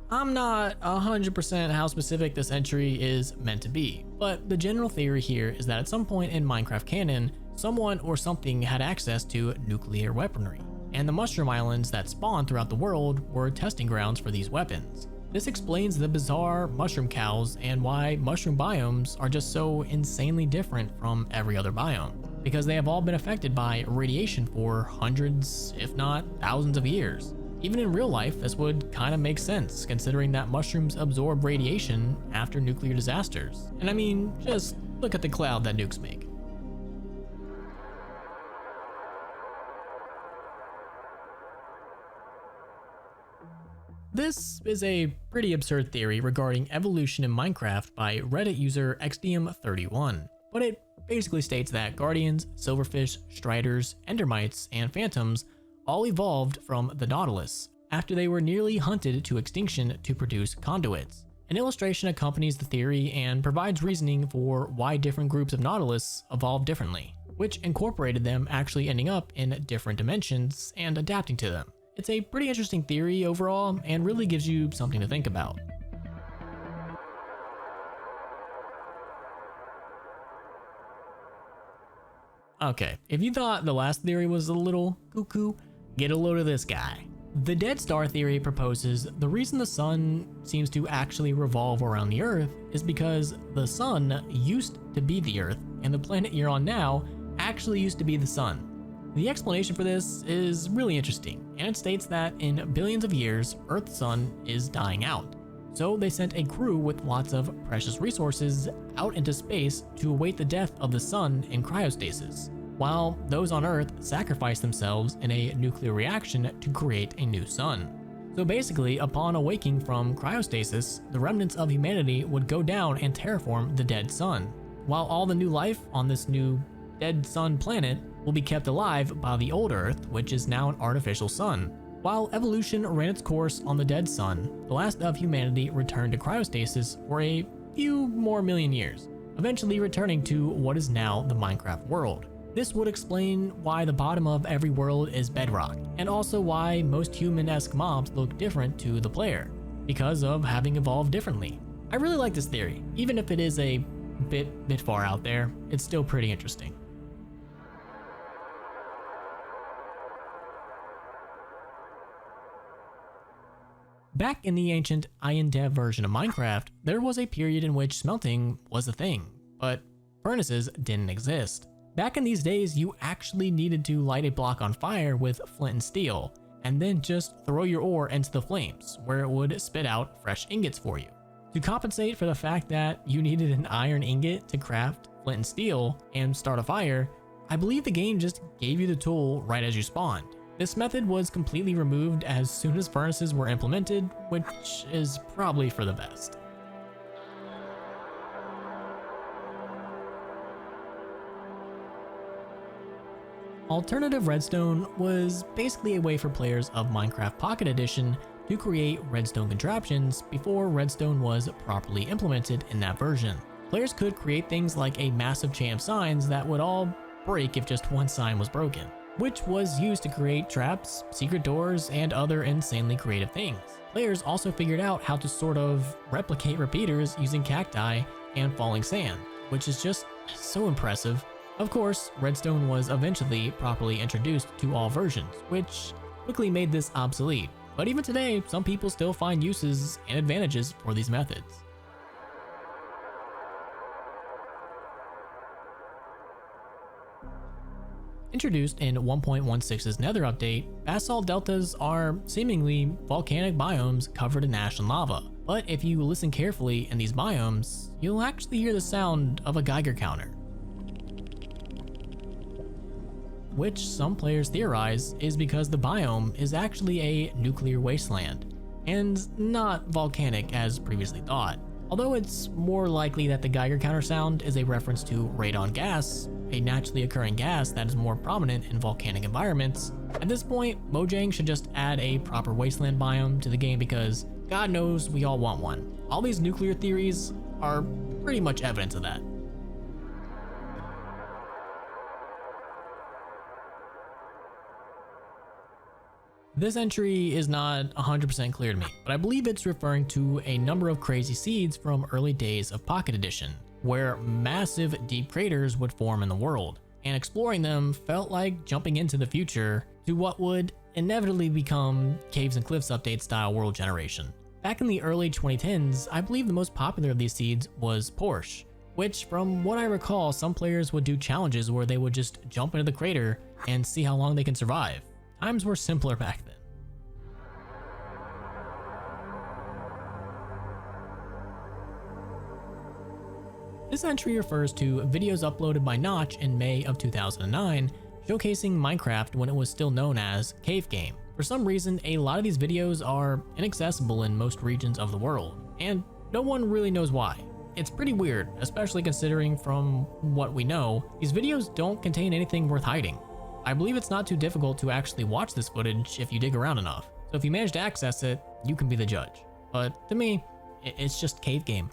I'm not 100% how specific this entry is meant to be, but the general theory here is that at some point in Minecraft canon, someone or something had access to nuclear weaponry, and the mushroom islands that spawned throughout the world were testing grounds for these weapons. This explains the bizarre mushroom cows and why mushroom biomes are just so insanely different from every other biome, because they have all been affected by radiation for hundreds, if not thousands of years. Even in real life, this would kind of make sense, considering that mushrooms absorb radiation after nuclear disasters. And I mean, just look at the cloud that nukes make. This is a pretty absurd theory regarding evolution in Minecraft by Reddit user XDM31, but it basically states that guardians, silverfish, striders, endermites, and phantoms all evolved from the Nautilus after they were nearly hunted to extinction to produce conduits. An illustration accompanies the theory and provides reasoning for why different groups of Nautilus evolved differently, which incorporated them actually ending up in different dimensions and adapting to them. It's a pretty interesting theory overall and really gives you something to think about. Okay, if you thought the last theory was a little cuckoo, get a load of this guy. The Dead Star theory proposes the reason the sun seems to actually revolve around the Earth is because the sun used to be the Earth, and the planet you're on now actually used to be the sun. The explanation for this is really interesting, and it states that in billions of years, Earth's sun is dying out. So they sent a crew with lots of precious resources out into space to await the death of the sun in cryostasis, while those on Earth sacrificed themselves in a nuclear reaction to create a new sun. So basically, upon awaking from cryostasis, the remnants of humanity would go down and terraform the dead sun, while all the new life on this new dead sun planet will be kept alive by the old Earth, which is now an artificial sun. While evolution ran its course on the dead sun, the last of humanity returned to cryostasis for a few more million years, eventually returning to what is now the Minecraft world. This would explain why the bottom of every world is bedrock, and also why most human-esque mobs look different to the player, because of having evolved differently. I really like this theory, even if it is a bit far out there, it's still pretty interesting. Back in the ancient Iron Dev version of Minecraft, there was a period in which smelting was a thing, but furnaces didn't exist. Back in these days, you actually needed to light a block on fire with flint and steel, and then just throw your ore into the flames, where it would spit out fresh ingots for you. To compensate for the fact that you needed an iron ingot to craft flint and steel and start a fire, I believe the game just gave you the tool right as you spawned. This method was completely removed as soon as furnaces were implemented, which is probably for the best. Alternative redstone was basically a way for players of Minecraft Pocket Edition to create redstone contraptions before redstone was properly implemented in that version. Players could create things like a massive chain of signs that would all break if just one sign was broken, which was used to create traps, secret doors, and other insanely creative things. Players also figured out how to sort of replicate repeaters using cacti and falling sand, which is just so impressive. Of course, redstone was eventually properly introduced to all versions, which quickly made this obsolete. But even today, some people still find uses and advantages for these methods. Introduced in 1.16's Nether update, basalt deltas are seemingly volcanic biomes covered in ash and lava. But if you listen carefully in these biomes, you'll actually hear the sound of a Geiger counter, which some players theorize is because the biome is actually a nuclear wasteland and not volcanic as previously thought. Although it's more likely that the Geiger counter sound is a reference to radon gas, a naturally occurring gas that is more prominent in volcanic environments. At this point, Mojang should just add a proper wasteland biome to the game because God knows we all want one. All these nuclear theories are pretty much evidence of that. This entry is not 100% clear to me, but I believe it's referring to a number of crazy seeds from early days of Pocket Edition, where massive deep craters would form in the world, and exploring them felt like jumping into the future to what would inevitably become Caves and Cliffs update style world generation. Back in the early 2010s, I believe the most popular of these seeds was Porsche, which from what I recall, some players would do challenges where they would just jump into the crater and see how long they can survive. Times were simpler back then. This entry refers to videos uploaded by Notch in May of 2009, showcasing Minecraft when it was still known as Cave Game. For some reason, a lot of these videos are inaccessible in most regions of the world, and no one really knows why. It's pretty weird, especially considering from what we know, these videos don't contain anything worth hiding. I believe it's not too difficult to actually watch this footage if you dig around enough, so if you manage to access it, you can be the judge. But to me, it's just Cave Game.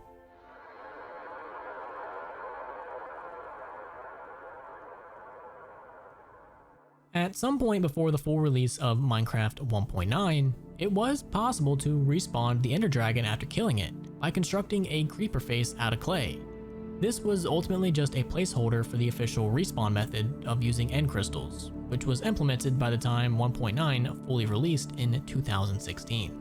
At some point before the full release of Minecraft 1.9, it was possible to respawn the Ender Dragon after killing it by constructing a creeper face out of clay. This was ultimately just a placeholder for the official respawn method of using end crystals, which was implemented by the time 1.9 fully released in 2016.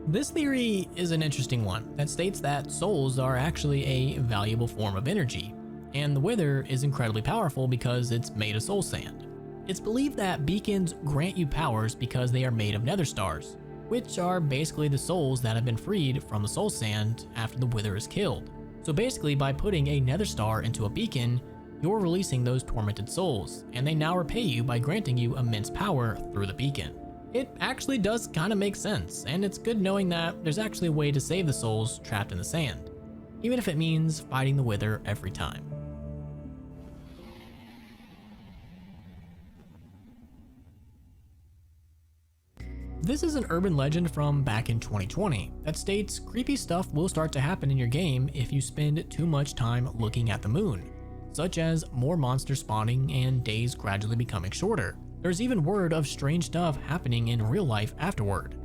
This theory is an interesting one that states that souls are actually a valuable form of energy, and the Wither is incredibly powerful because it's made of soul sand. It's believed that beacons grant you powers because they are made of nether stars, which are basically the souls that have been freed from the soul sand after the Wither is killed. So basically, by putting a nether star into a beacon, you're releasing those tormented souls, and they now repay you by granting you immense power through the beacon. It actually does kind of make sense, and it's good knowing that there's actually a way to save the souls trapped in the sand, even if it means fighting the Wither every time. This is an urban legend from back in 2020 that states creepy stuff will start to happen in your game if you spend too much time looking at the moon, such as more monsters spawning and days gradually becoming shorter. There's even word of strange stuff happening in real life afterward.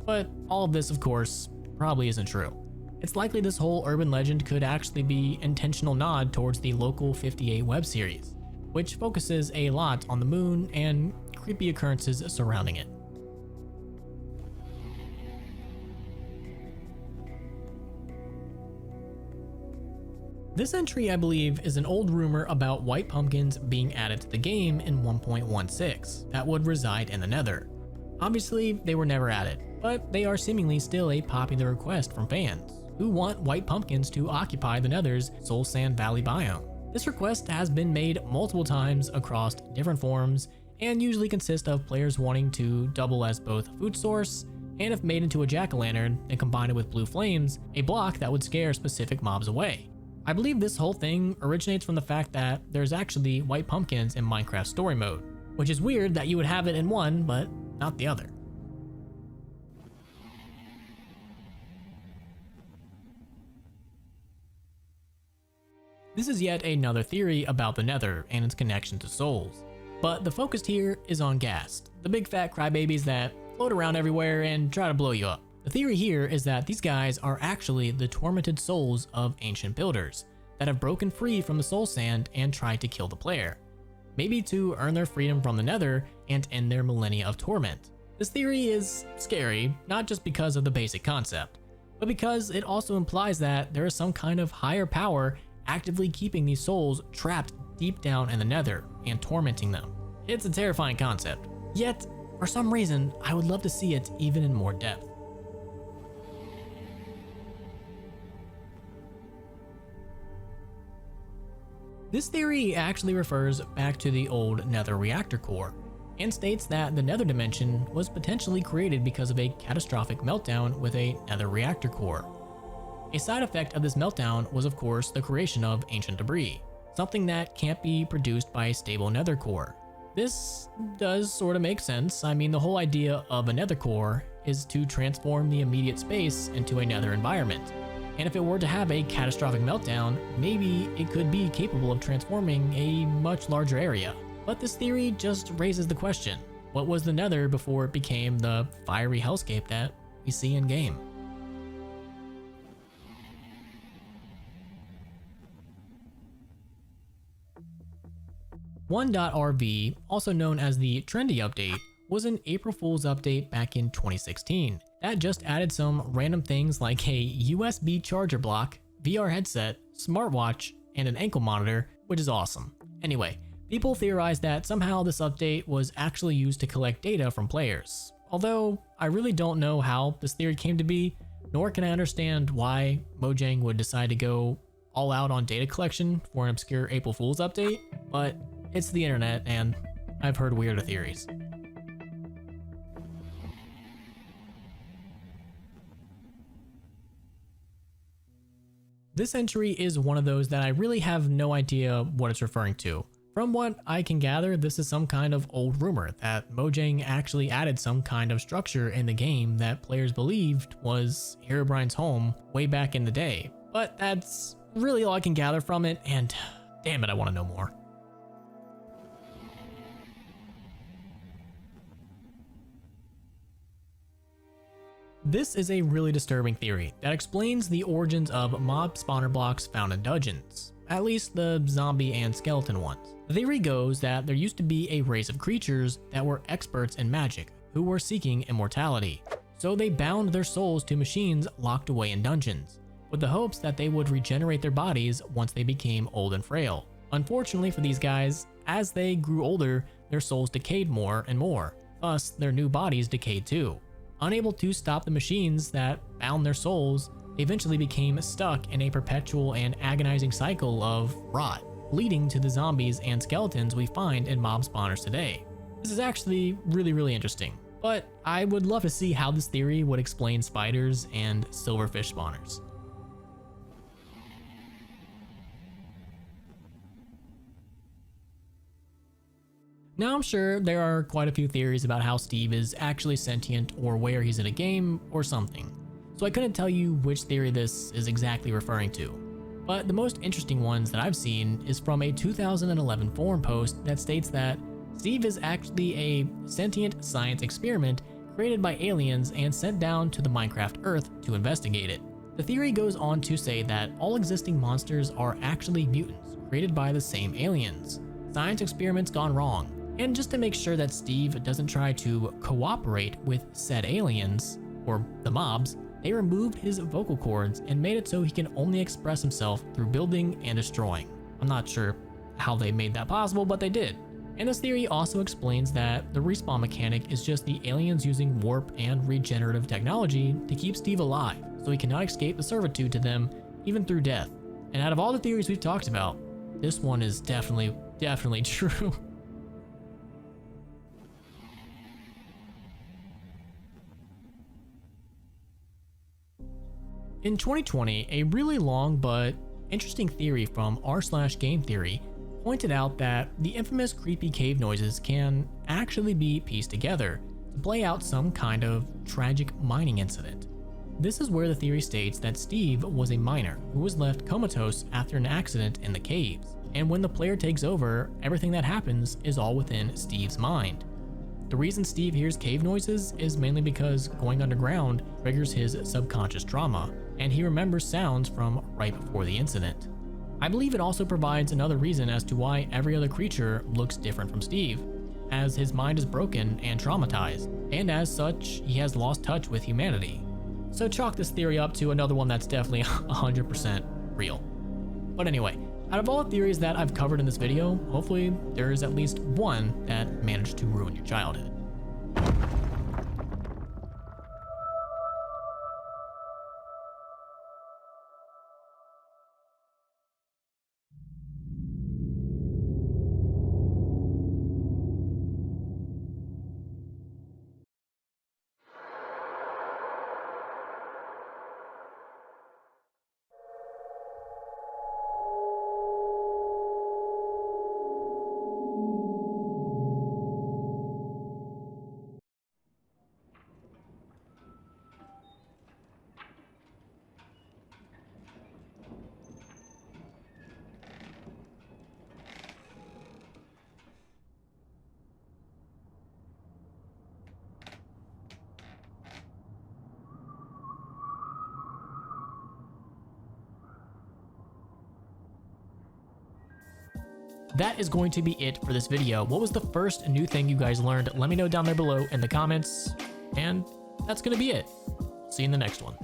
But all of this, of course, probably isn't true. It's likely this whole urban legend could actually be an intentional nod towards the Local 58 web series, which focuses a lot on the moon and creepy occurrences surrounding it. This entry, I believe, is an old rumor about white pumpkins being added to the game in 1.16 that would reside in the Nether. Obviously, they were never added, but they are seemingly still a popular request from fans who want white pumpkins to occupy the Nether's Soul Sand Valley biome. This request has been made multiple times across different forums and usually consists of players wanting to double as both food source and, if made into a jack-o'-lantern and combine it with blue flames, a block that would scare specific mobs away. I believe this whole thing originates from the fact that there's actually white pumpkins in Minecraft story mode, which is weird that you would have it in one, but not the other. This is yet another theory about the Nether and its connection to souls. But the focus here is on Ghast, the big fat crybabies that float around everywhere and try to blow you up. The theory here is that these guys are actually the tormented souls of ancient builders that have broken free from the soul sand and tried to kill the player, maybe to earn their freedom from the Nether and end their millennia of torment. This theory is scary, not just because of the basic concept, but because it also implies that there is some kind of higher power actively keeping these souls trapped deep down in the Nether and tormenting them. It's a terrifying concept, yet for some reason I would love to see it even in more depth. This theory actually refers back to the old Nether reactor core and states that the Nether dimension was potentially created because of a catastrophic meltdown with a Nether reactor core. A side effect of this meltdown was of course the creation of ancient debris, something that can't be produced by a stable Nether core. This does sort of make sense. I mean, the whole idea of a Nether core is to transform the immediate space into a Nether environment. And if it were to have a catastrophic meltdown, maybe it could be capable of transforming a much larger area. But this theory just raises the question, what was the Nether before it became the fiery hellscape that we see in game? .rv, also known as the Trendy Update, was an April Fool's update back in 2016 that just added some random things like a USB charger block, VR headset, smartwatch, and an ankle monitor, which is awesome. Anyway, people theorized that somehow this update was actually used to collect data from players. Although, I really don't know how this theory came to be, nor can I understand why Mojang would decide to go all out on data collection for an obscure April Fool's update, but it's the internet and I've heard weirder theories. This entry is one of those that I really have no idea what it's referring to. From what I can gather, this is some kind of old rumor that Mojang actually added some kind of structure in the game that players believed was Herobrine's home way back in the day. But that's really all I can gather from it, and damn it, I want to know more. This is a really disturbing theory that explains the origins of mob spawner blocks found in dungeons, at least the zombie and skeleton ones. The theory goes that there used to be a race of creatures that were experts in magic who were seeking immortality, so they bound their souls to machines locked away in dungeons, with the hopes that they would regenerate their bodies once they became old and frail. Unfortunately for these guys, as they grew older, their souls decayed more and more, thus their new bodies decayed too. Unable to stop the machines that bound their souls, they eventually became stuck in a perpetual and agonizing cycle of rot, leading to the zombies and skeletons we find in mob spawners today. This is actually really interesting, but I would love to see how this theory would explain spiders and silverfish spawners. Now I'm sure there are quite a few theories about how Steve is actually sentient or where he's in a game or something, so I couldn't tell you which theory this is exactly referring to. But the most interesting ones that I've seen is from a 2011 forum post that states that Steve is actually a sentient science experiment created by aliens and sent down to the Minecraft Earth to investigate it. The theory goes on to say that all existing monsters are actually mutants created by the same aliens. Science experiments gone wrong. And just to make sure that Steve doesn't try to cooperate with said aliens, or the mobs, they removed his vocal cords and made it so he can only express himself through building and destroying. I'm not sure how they made that possible, but they did. And this theory also explains that the respawn mechanic is just the aliens using warp and regenerative technology to keep Steve alive, so he cannot escape the servitude to them even through death. And out of all the theories we've talked about, this one is definitely true. In 2020, a really long but Interesting theory from r/game theory pointed out that the infamous creepy cave noises can actually be pieced together to play out some kind of tragic mining incident. This is where the theory states that Steve was a miner who was left comatose after an accident in the caves, and when the player takes over, everything that happens is all within Steve's mind. The reason Steve hears cave noises is mainly because going underground triggers his subconscious trauma, and he remembers sounds from right before the incident. I believe it also provides another reason as to why every other creature looks different from Steve, as his mind is broken and traumatized, and as such, he has lost touch with humanity. So chalk this theory up to another one that's definitely 100% real. But anyway, out of all the theories that I've covered in this video, hopefully there is at least one that managed to ruin your childhood. That is going to be it for this video. What was the first new thing you guys learned? Let me know down there below in the comments. And that's going to be it. See you in the next one.